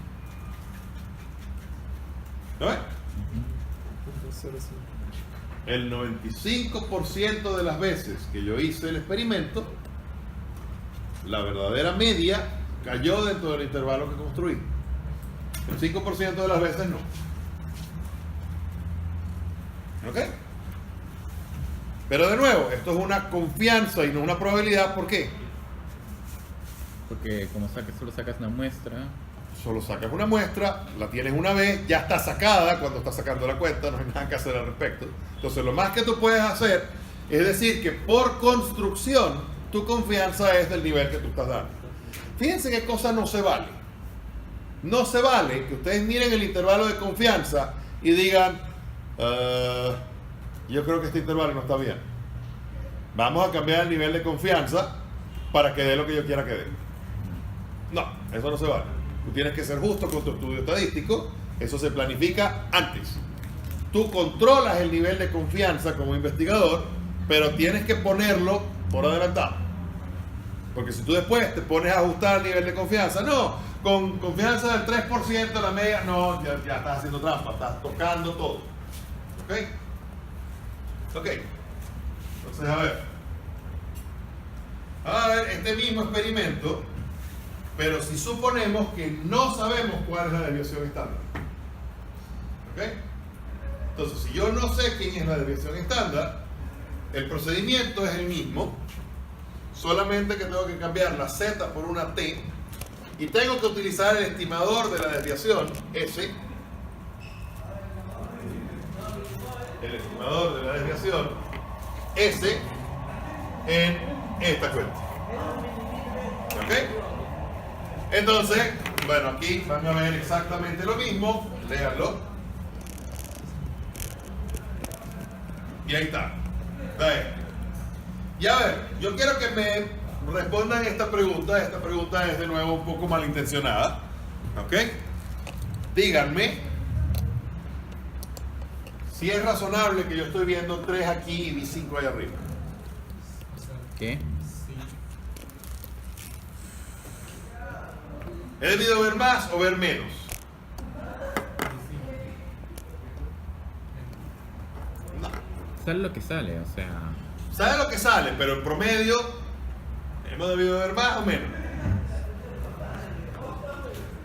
¿No ves? El 95% de las veces que yo hice el experimento, la verdadera media cayó dentro del intervalo que construí. El 5% de las veces no. ¿Ok? Pero de nuevo, esto es una confianza y no una probabilidad. ¿Por qué? Porque como solo sacas una muestra, solo sacas una muestra, la tienes una vez, ya está sacada cuando estás sacando la cuenta, no hay nada que hacer al respecto. Entonces lo más que tú puedes hacer es decir que por construcción tu confianza es del nivel que tú estás dando. Fíjense qué cosa no se vale. No se vale que ustedes miren el intervalo de confianza y digan, yo creo que este intervalo no está bien. Vamos a cambiar el nivel de confianza para que dé lo que yo quiera que dé. No, eso no se vale. Tú tienes que ser justo con tu estudio estadístico. Eso se planifica antes. Tú controlas el nivel de confianza como investigador, pero tienes que ponerlo por adelantado. Porque si tú después te pones a ajustar el nivel de confianza, no, con confianza del 3% la media, no, ya estás haciendo trampa, estás tocando todo. ¿Ok? Ok. Entonces, a ver, este mismo experimento, pero si suponemos que no sabemos cuál es la desviación estándar. ¿Ok? Entonces, si yo no sé quién es la desviación estándar, el procedimiento es el mismo, solamente que tengo que cambiar la z por una t y tengo que utilizar el estimador de la desviación, S, el estimador de la desviación, S, en esta cuenta. ¿Ok? Entonces, bueno, aquí van a ver exactamente lo mismo, léanlo. Y ahí está. Y a ver, yo quiero que me respondan esta pregunta. Esta pregunta es de nuevo un poco malintencionada. ¿Ok? Díganme si es razonable que yo estoy viendo 3 aquí y 5 allá arriba. ¿Qué? ¿He debido ver más o ver menos? No. Sale lo que sale, o sea... Sale lo que sale, pero en promedio hemos debido ver más o menos.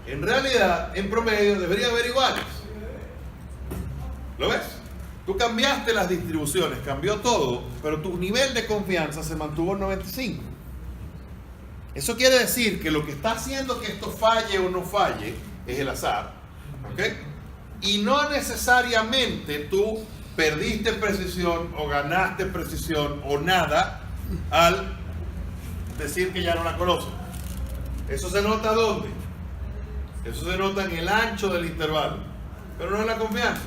En realidad, en promedio debería haber iguales. ¿Lo ves? Tú cambiaste las distribuciones, cambió todo, pero tu nivel de confianza se mantuvo en 95. Eso quiere decir que lo que está haciendo que esto falle o no falle es el azar. ¿Ok? Y no necesariamente tú perdiste precisión o ganaste precisión o nada al decir que ya no la conoces. Eso se nota ¿dónde? Eso se nota en el ancho del intervalo, pero no en la confianza.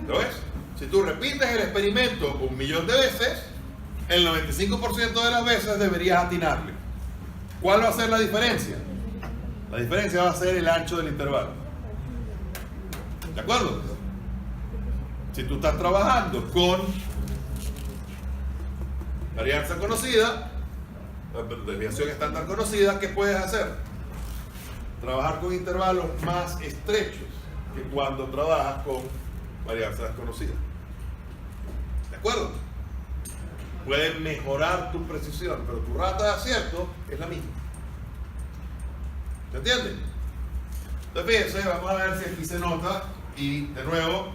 ¿Lo ves? Si tú repites el experimento 1.000.000 de veces, el 95% de las veces deberías atinarle. ¿Cuál va a ser la diferencia? La diferencia va a ser el ancho del intervalo. ¿De acuerdo? Si tú estás trabajando con varianza conocida, desviación estándar conocida, ¿qué puedes hacer? Trabajar con intervalos más estrechos que cuando trabajas con varianza desconocida. ¿De acuerdo? Pueden mejorar tu precisión, pero tu rata de acierto es la misma. ¿Se entiende? Entonces fíjense, vamos a ver si aquí se nota. Y de nuevo,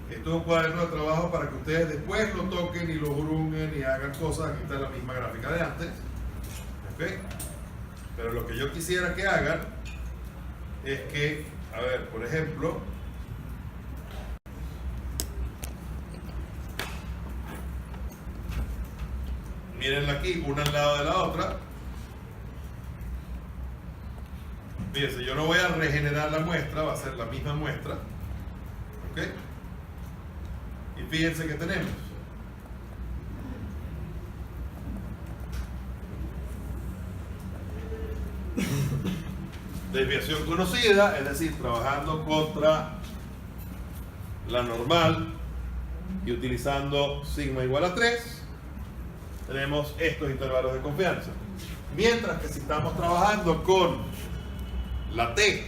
esto es un cuaderno de trabajo para que ustedes después lo toquen y lo grungen y hagan cosas. Aquí está la misma gráfica de antes. ¿Ok? Pero lo que yo quisiera que hagan es que, a ver, por ejemplo, mírenla aquí, una al lado de la otra. Fíjense, yo no voy a regenerar la muestra, va a ser la misma muestra. ¿Ok? Y fíjense que tenemos. Desviación conocida, es decir, trabajando contra la normal y utilizando sigma igual a 3, tenemos estos intervalos de confianza. Mientras que si estamos trabajando con la T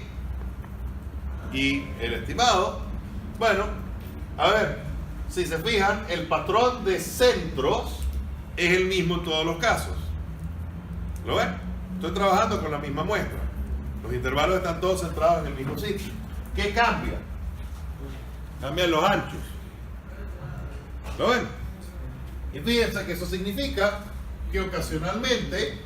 y el estimado, bueno, a ver, si se fijan, el patrón de centros es el mismo en todos los casos. ¿Lo ven? Estoy trabajando con la misma muestra. Los intervalos están todos centrados en el mismo sitio. ¿Qué cambia? Cambian los anchos. ¿Lo ven? Y fíjense que eso significa que ocasionalmente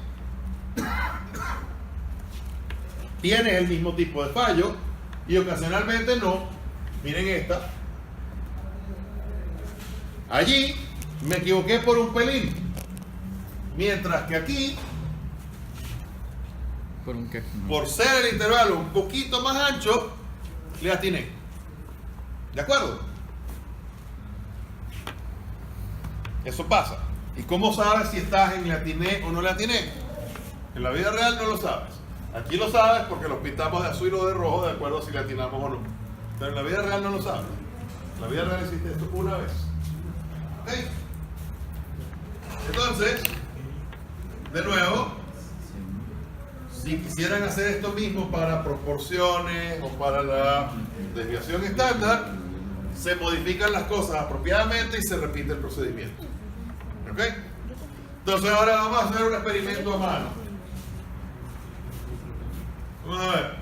tienes el mismo tipo de fallo y ocasionalmente no. Miren esta. Allí me equivoqué por un pelín, mientras que aquí, Por un quejo. ¿no? por ser el intervalo un poquito más ancho, le atiné. ¿De acuerdo? Eso pasa. ¿Y cómo sabes si estás en le atiné o no le atiné? En la vida real no lo sabes. Aquí lo sabes porque los pintamos de azul o de rojo de acuerdo a si le atinamos o no. Pero en la vida real no lo sabes. En la vida real existe esto una vez. ¿Ok? Entonces, de nuevo, si quisieran hacer esto mismo para proporciones o para la desviación estándar, se modifican las cosas apropiadamente y se repite el procedimiento. ¿Ok? Entonces ahora vamos a hacer un experimento a mano. Vamos a ver.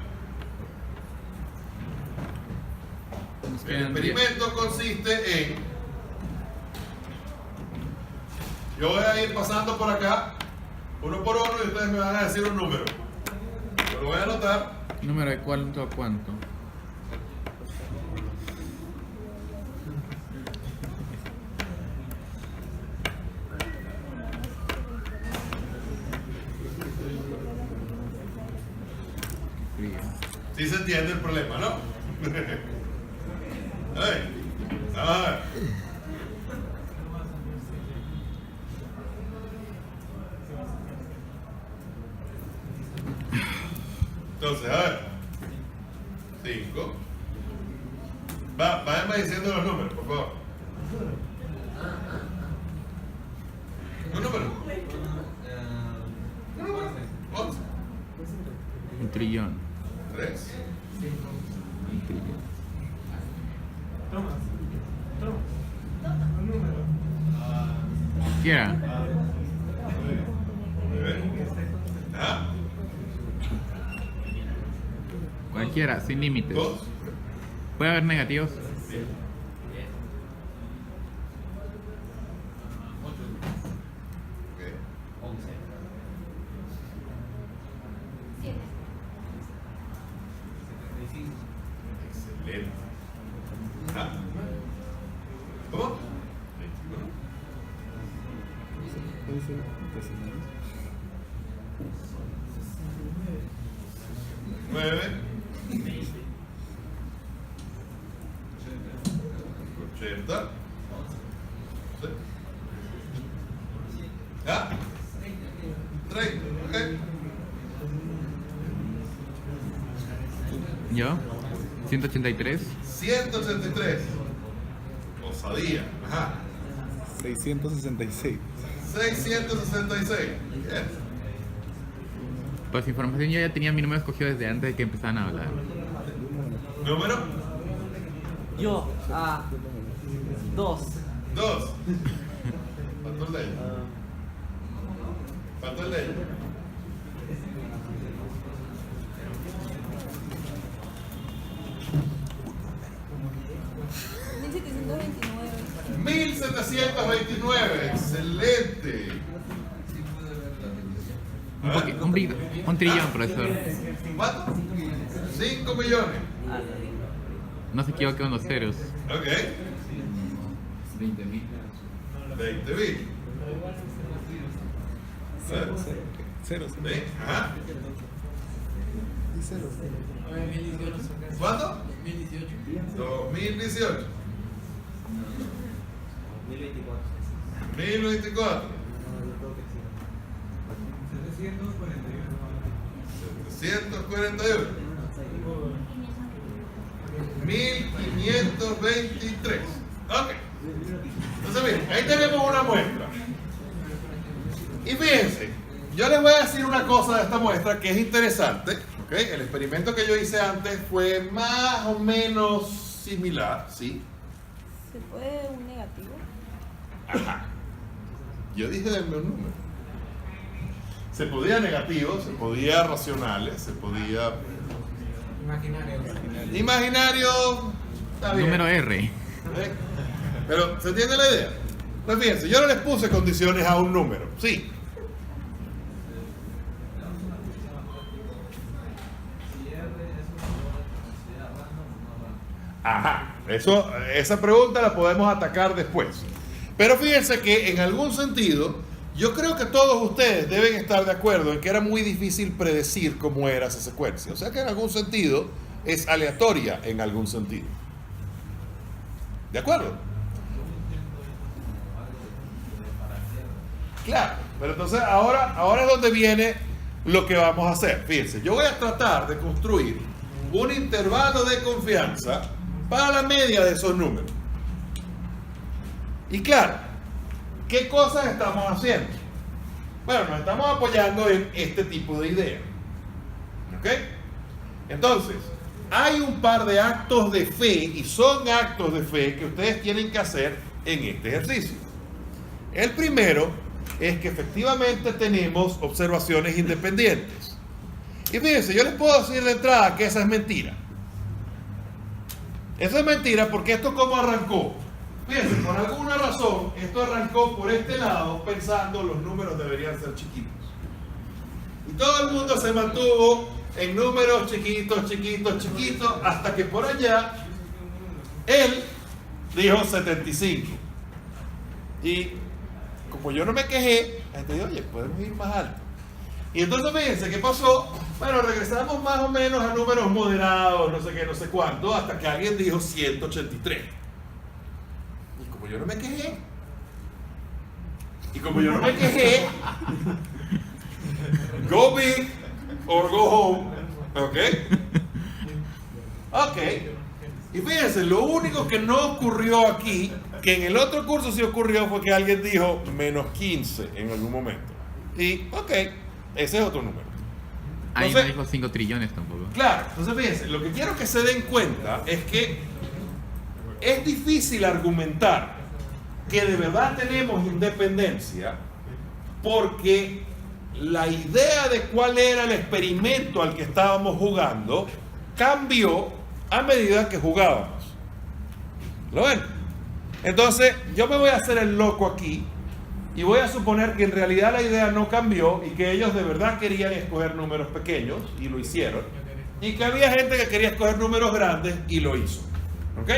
Nos El quedan experimento consiste en... Yo voy a ir pasando por acá, uno por uno, y ustedes me van a decir un número. Yo lo voy a anotar. ¿Número de cuánto a cuánto? Frío. Sí se entiende el problema, ¿no? Ay, vamos a ver. Entonces, a ver. 5. Váyanme diciendo los números, por favor. ¿Un número? ¿Un número? 11. Un trillón. 3. Un trillón. Tomás. Un número. Quiera. 9. ¿Ah? Cualquiera, sin límites. 2. ¿Puede haber negativos? Ok. 11. 75. Excelente. ¿Ah? ¿Cómo? 21. 9. 80. ¿Ah? 30. Ok. ¿Yo? 183. 183. Osadía. Ajá. 666. 666. Bien. Por su información, yo ya tenía mi número escogido desde antes de que empezaran a hablar. ¿Número? Yo, 2. 2. Faltó el de ella. Faltó el de ella. $1,729. Excelente. Un trillón, profesor. ¿Cuánto? 5 millones. No se equivoque con los ceros. Ok. 20.000. 20.000. Ceros. ¿Sí? Ajá. Y ceros. ¿Cuánto? 2018. 1024. 741. 1523. Ok. Entonces, miren, ahí tenemos una muestra. Y fíjense, yo les voy a decir una cosa de esta muestra que es interesante. ¿Ok? El experimento que yo hice antes fue más o menos similar, ¿sí? ¿Se puede un negativo? Ajá. Yo dije denme un número. Se podía negativo, se podía racionales, se podía imaginario. Está bien. Número R. ¿Eh? Pero, ¿se entiende la idea? Pues fíjense, yo no les puse condiciones a un número, sí. Ajá, esa pregunta la podemos atacar después. Pero fíjense que en algún sentido, yo creo que todos ustedes deben estar de acuerdo en que era muy difícil predecir cómo era esa secuencia. O sea que en algún sentido es aleatoria en algún sentido. ¿De acuerdo? Claro, pero entonces ahora es donde viene lo que vamos a hacer. Fíjense, yo voy a tratar de construir un intervalo de confianza para la media de esos números. Y claro, ¿qué cosas estamos haciendo? Bueno, nos estamos apoyando en este tipo de idea. ¿Ok? Entonces, hay un par de actos de fe, y son actos de fe que ustedes tienen que hacer en este ejercicio. El primero es que efectivamente tenemos observaciones independientes. Y fíjense, yo les puedo decir de entrada que esa es mentira. Eso es mentira porque esto ¿cómo arrancó? Fíjense, por alguna razón, esto arrancó por este lado pensando los números deberían ser chiquitos. Y todo el mundo se mantuvo en números chiquitos, chiquitos, chiquitos, hasta que por allá, él dijo 75. Y como yo no me quejé, entonces dije, oye, podemos ir más alto. Y entonces fíjense, ¿qué pasó? Bueno, regresamos más o menos a números moderados, no sé qué, no sé cuánto, hasta que alguien dijo 183. Y como yo no me quejé, go big or go home, ¿ok? Ok. Y fíjense, lo único que no ocurrió aquí, que en el otro curso sí ocurrió, fue que alguien dijo menos 15 en algún momento. Y, ok, ese es otro número. Ahí Entonces, no dijo 5 trillones tampoco. claro, entonces fíjense, lo que quiero que se den cuenta es que es difícil argumentar que de verdad tenemos independencia porque la idea de cuál era el experimento al que estábamos jugando cambió a medida que jugábamos. ¿Lo ven? Entonces, yo me voy a hacer el loco aquí y voy a suponer que en realidad la idea no cambió y que ellos de verdad querían escoger números pequeños y lo hicieron, y que había gente que quería escoger números grandes y lo hizo. ¿Ok?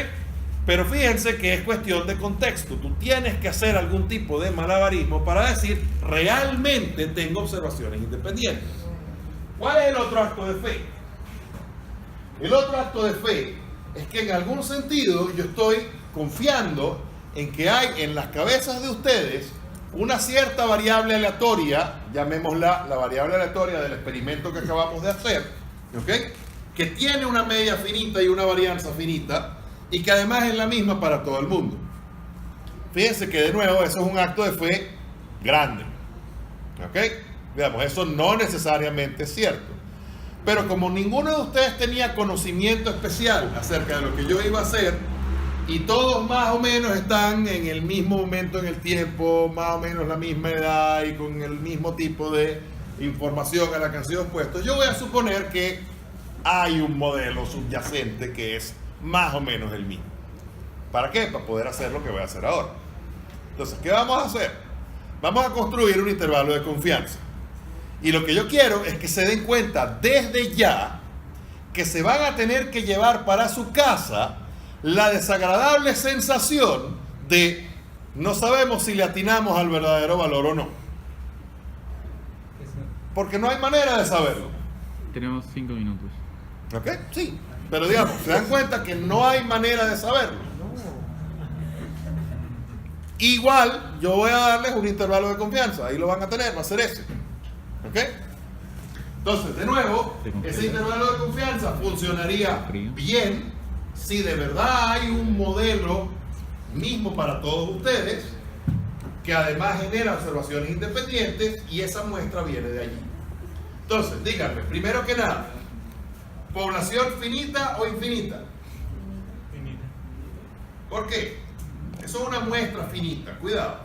Pero fíjense que es cuestión de contexto. Tú tienes que hacer algún tipo de malabarismo para decir, realmente tengo observaciones independientes. ¿Cuál es el otro acto de fe? El otro acto de fe es que en algún sentido yo estoy confiando en que hay en las cabezas de ustedes una cierta variable aleatoria, llamémosla la variable aleatoria del experimento que acabamos de hacer, ¿ok? Que tiene una media finita y una varianza finita, y que además es la misma para todo el mundo. Fíjense que de nuevo eso es un acto de fe grande, ¿ok? Digamos, eso no necesariamente es cierto. Pero como ninguno de ustedes tenía conocimiento especial acerca de lo que yo iba a hacer, y todos más o menos están en el mismo momento en el tiempo, más o menos la misma edad y con el mismo tipo de información a la que han sido expuestos, yo voy a suponer que hay un modelo subyacente que es más o menos el mismo. ¿Para qué? Para poder hacer lo que voy a hacer ahora. Entonces, ¿qué vamos a hacer? Vamos a construir un intervalo de confianza. Y lo que yo quiero es que se den cuenta desde ya que se van a tener que llevar para su casa la desagradable sensación de no sabemos si le atinamos al verdadero valor o no. Porque no hay manera de saberlo. Tenemos 5 minutos. ¿Ok? Sí. Pero digamos, se dan cuenta que no hay manera de saberlo. Igual, yo voy a darles un intervalo de confianza. Ahí lo van a tener, va a ser ese. ¿Ok? Entonces, de nuevo, ese intervalo de confianza funcionaría bien si de verdad hay un modelo mismo para todos ustedes que además genera observaciones independientes y esa muestra viene de allí. Entonces, díganme, primero que nada, ¿población finita o infinita? Finita. ¿Por qué? Eso es una muestra finita, cuidado.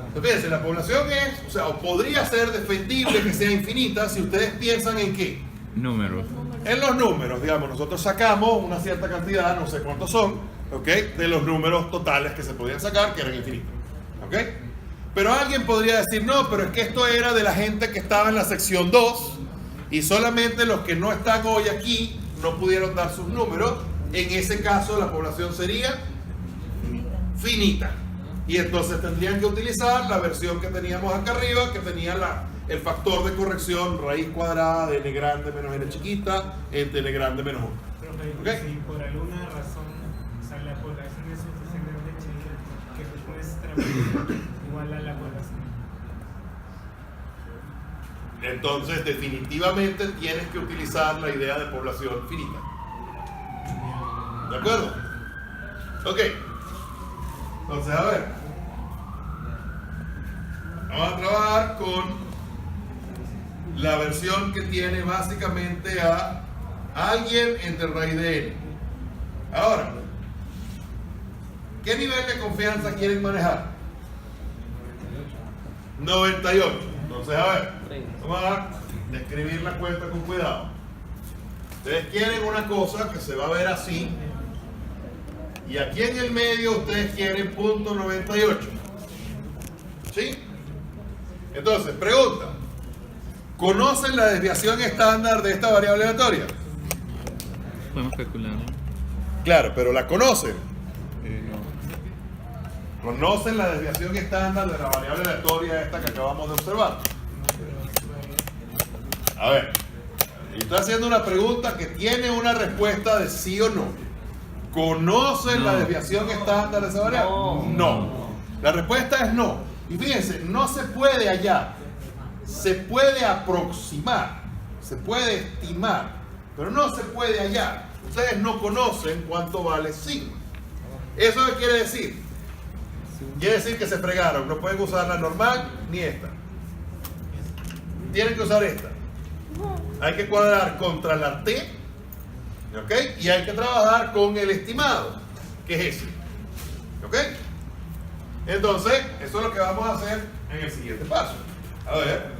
Entonces, fíjense, la población es, o sea, o podría ser defendible que sea infinita si ustedes piensan en qué. Números. En los números, digamos, nosotros sacamos una cierta cantidad, no sé cuántos son, ¿ok? De los números totales que se podían sacar, que eran infinitos, ¿ok? Pero alguien podría decir, no, pero es que esto era de la gente que estaba en la sección 2 y solamente los que no están hoy aquí no pudieron dar sus números, en ese caso la población sería finita. Y entonces tendrían que utilizar la versión que teníamos acá arriba, que tenía el factor de corrección raíz cuadrada de n grande menos n chiquita entre n grande menos 1. Pero si por alguna razón, o sea, la población es suficientemente chiquita que nuestra igual a la población. Entonces definitivamente tienes que utilizar la idea de población finita. ¿De acuerdo? Ok. Entonces, a ver. Vamos a trabajar con la versión que tiene básicamente a alguien entre raíz de n. Ahora, ¿qué nivel de confianza quieren manejar? 98. Entonces, a ver, vamos a describir la cuenta con cuidado. Ustedes quieren una cosa que se va a ver así, y aquí en el medio ustedes quieren punto 98. ¿Sí? Entonces, pregunta. ¿Conocen la desviación estándar de esta variable aleatoria? Podemos calcularlo. Claro, pero ¿la conocen? No. ¿Conocen la desviación estándar de la variable aleatoria esta que acabamos de observar? A ver, estoy haciendo una pregunta que tiene una respuesta de sí o no. ¿Conocen la desviación estándar de esa variable? No. La respuesta es no. Y fíjense, no se puede hallar. Se puede aproximar, se puede estimar, pero no se puede hallar. Ustedes no conocen cuánto vale sigma. ¿Eso qué quiere decir? Quiere decir que se fregaron. No pueden usar la normal ni esta. Tienen que usar esta. Hay que cuadrar contra la t, ¿ok? Y hay que trabajar con el estimado, que es ese, ¿ok? Entonces, eso es lo que vamos a hacer en el siguiente paso. A ver,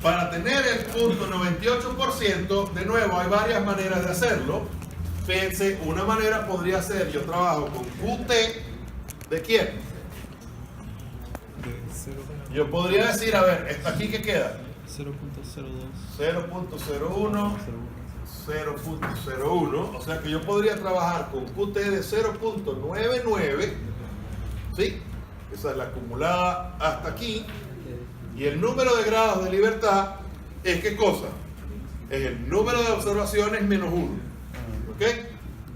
para tener el punto 98%, de nuevo hay varias maneras de hacerlo. Fíjense, una manera podría ser, yo trabajo con QT, ¿de quién? De 0. Yo podría decir, a ver, ¿aquí qué queda? 0.02. 0.01, 0.01, o sea que yo podría trabajar con QT de 0.99, ¿sí? Esa es la acumulada hasta aquí. Y el número de grados de libertad es ¿qué cosa? Es el número de observaciones menos 1. ¿Ok?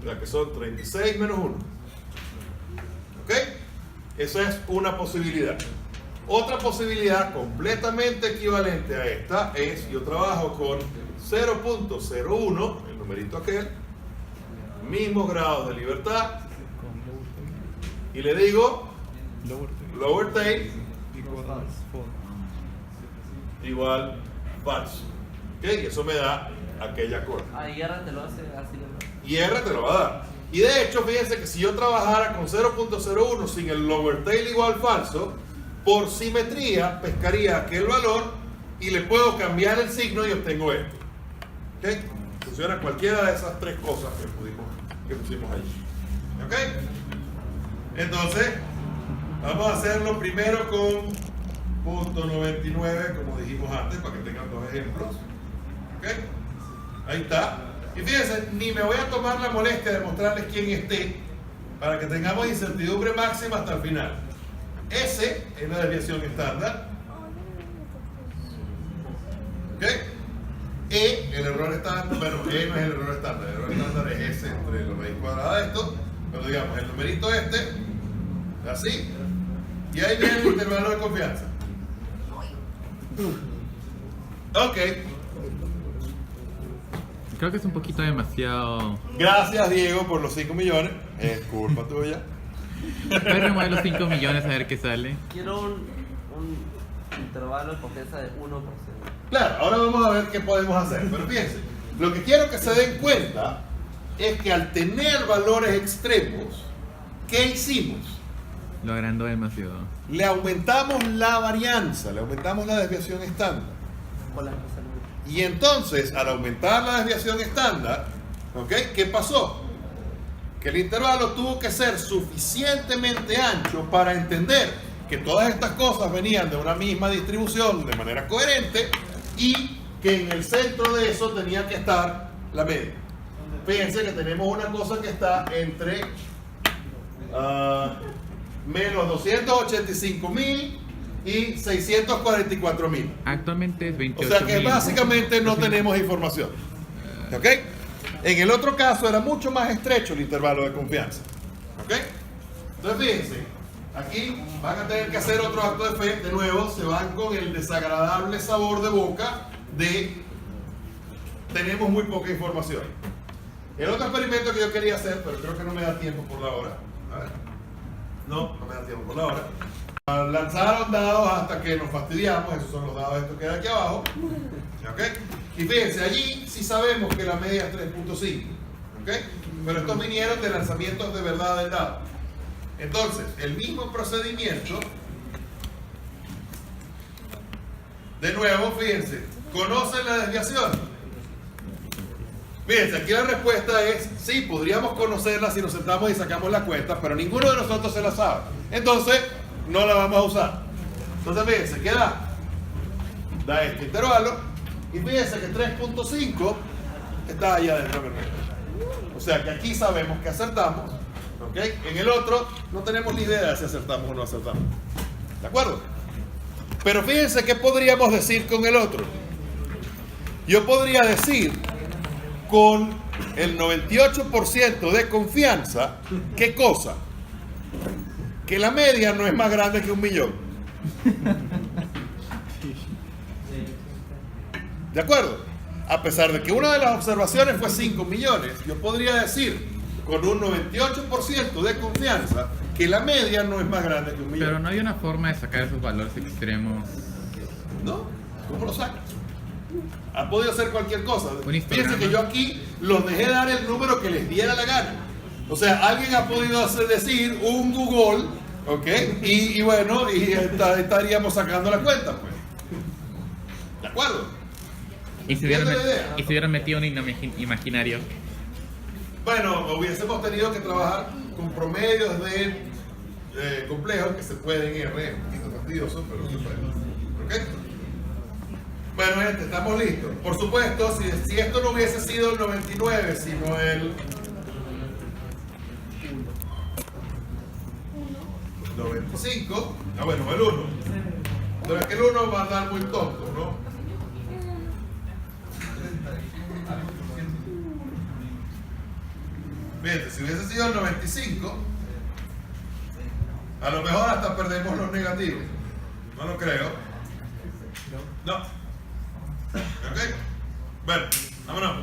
O sea que son 36 menos 1. ¿Ok? Esa es una posibilidad. Otra posibilidad completamente equivalente a esta es, yo trabajo con 0.01, el numerito aquel, mismos grados de libertad, y le digo lower tail igual falso. ¿Ok? Y eso me da aquella corta. Ah, y R te lo hace así, ¿no? Y R te lo va a dar. Y de hecho, fíjense que si yo trabajara con 0.01 sin el lower tail igual falso, por simetría pescaría aquel valor y le puedo cambiar el signo y obtengo esto. ¿Ok? Funciona cualquiera de esas tres cosas que pusimos allí. ¿Ok? Entonces, vamos a hacerlo primero con punto 99, como dijimos antes, para que tengan dos ejemplos. ¿Ok? Ahí está. Y fíjense, ni me voy a tomar la molestia de mostrarles quién esté, para que tengamos incertidumbre máxima hasta el final. S es la desviación estándar. ¿Ok? E, el error estándar, bueno, E no es el error estándar, el error estándar es S entre la raíz cuadrada de esto, pero digamos, el numerito este, así, y ahí viene el intervalo de confianza. Ok. Creo que es un poquito demasiado. Gracias, Diego, por los 5 millones. Es culpa tuya. Voy a remover los 5 millones a ver qué sale. Quiero un intervalo de confianza de 1%. Claro, ahora vamos a ver qué podemos hacer. Pero fíjense, lo que quiero que se den cuenta es que al tener valores extremos, ¿qué hicimos? Lo agrandó demasiado. Le aumentamos la varianza, le aumentamos la desviación estándar. Con las cosas. Y entonces, al aumentar la desviación estándar, ¿ok? ¿Qué pasó? Que el intervalo tuvo que ser suficientemente ancho para entender que todas estas cosas venían de una misma distribución de manera coherente y que en el centro de eso tenía que estar la media. Fíjense que tenemos una cosa que está entre menos 285.000 y 644.000. Actualmente es 28.000. O sea que básicamente no tenemos información. ¿Ok? En el otro caso era mucho más estrecho el intervalo de confianza. ¿Ok? Entonces fíjense, aquí van a tener que hacer otro acto de fe. De nuevo, se van con el desagradable sabor de boca de tenemos muy poca información. El otro experimento que yo quería hacer, pero creo que no me da tiempo por la hora. A ver. No me da tiempo por la hora. Lanzaron dados hasta que nos fastidiamos. Esos son los dados estos que hay aquí abajo. ¿Ok? Y fíjense, allí sí sabemos que la media es 3.5. ¿Ok? Pero estos vinieron de lanzamientos de verdad del dado. Entonces, el mismo procedimiento. De nuevo, fíjense, ¿conocen la desviación? Fíjense, aquí la respuesta es sí, podríamos conocerla si nos sentamos y sacamos la cuenta, pero ninguno de nosotros se la sabe. Entonces, no la vamos a usar. Entonces, fíjense, ¿qué da? Da este intervalo. Y fíjense que 3.5 está allá adentro. O sea que aquí sabemos que acertamos. ¿Ok? En el otro no tenemos ni idea de si acertamos o no acertamos. ¿De acuerdo? Pero fíjense qué podríamos decir con el otro. Yo podría decir con el 98% de confianza, ¿qué cosa? Que la media no es más grande que 1.000.000. ¿De acuerdo? A pesar de que una de las observaciones fue 5 millones, yo podría decir con un 98% de confianza que la media no es más grande que 1.000.000. Pero no hay una forma de sacar esos valores extremos. ¿No? ¿Cómo lo sacas? Ha podido hacer cualquier cosa. Un histograma. Fíjense que yo aquí los dejé dar el número que les diera la gana. O sea, alguien ha podido decir un Google, ¿ok? Y bueno, y estaríamos sacando la cuenta, pues. ¿De acuerdo? Y si hubieran metido un imaginario. Bueno, hubiésemos tenido que trabajar con promedios de complejos que se pueden ir, es un poquito fastidioso, pero se puede. ¿Ok? Bueno, gente, estamos listos. Por supuesto, si esto no hubiese sido el 99, sino el 95, bueno, el 1. Pero es que el 1 va a dar muy tonto, ¿no? Fíjate, si hubiese sido el 95, a lo mejor hasta perdemos los negativos. No lo creo. No. ¿Ok? Bueno, vámonos.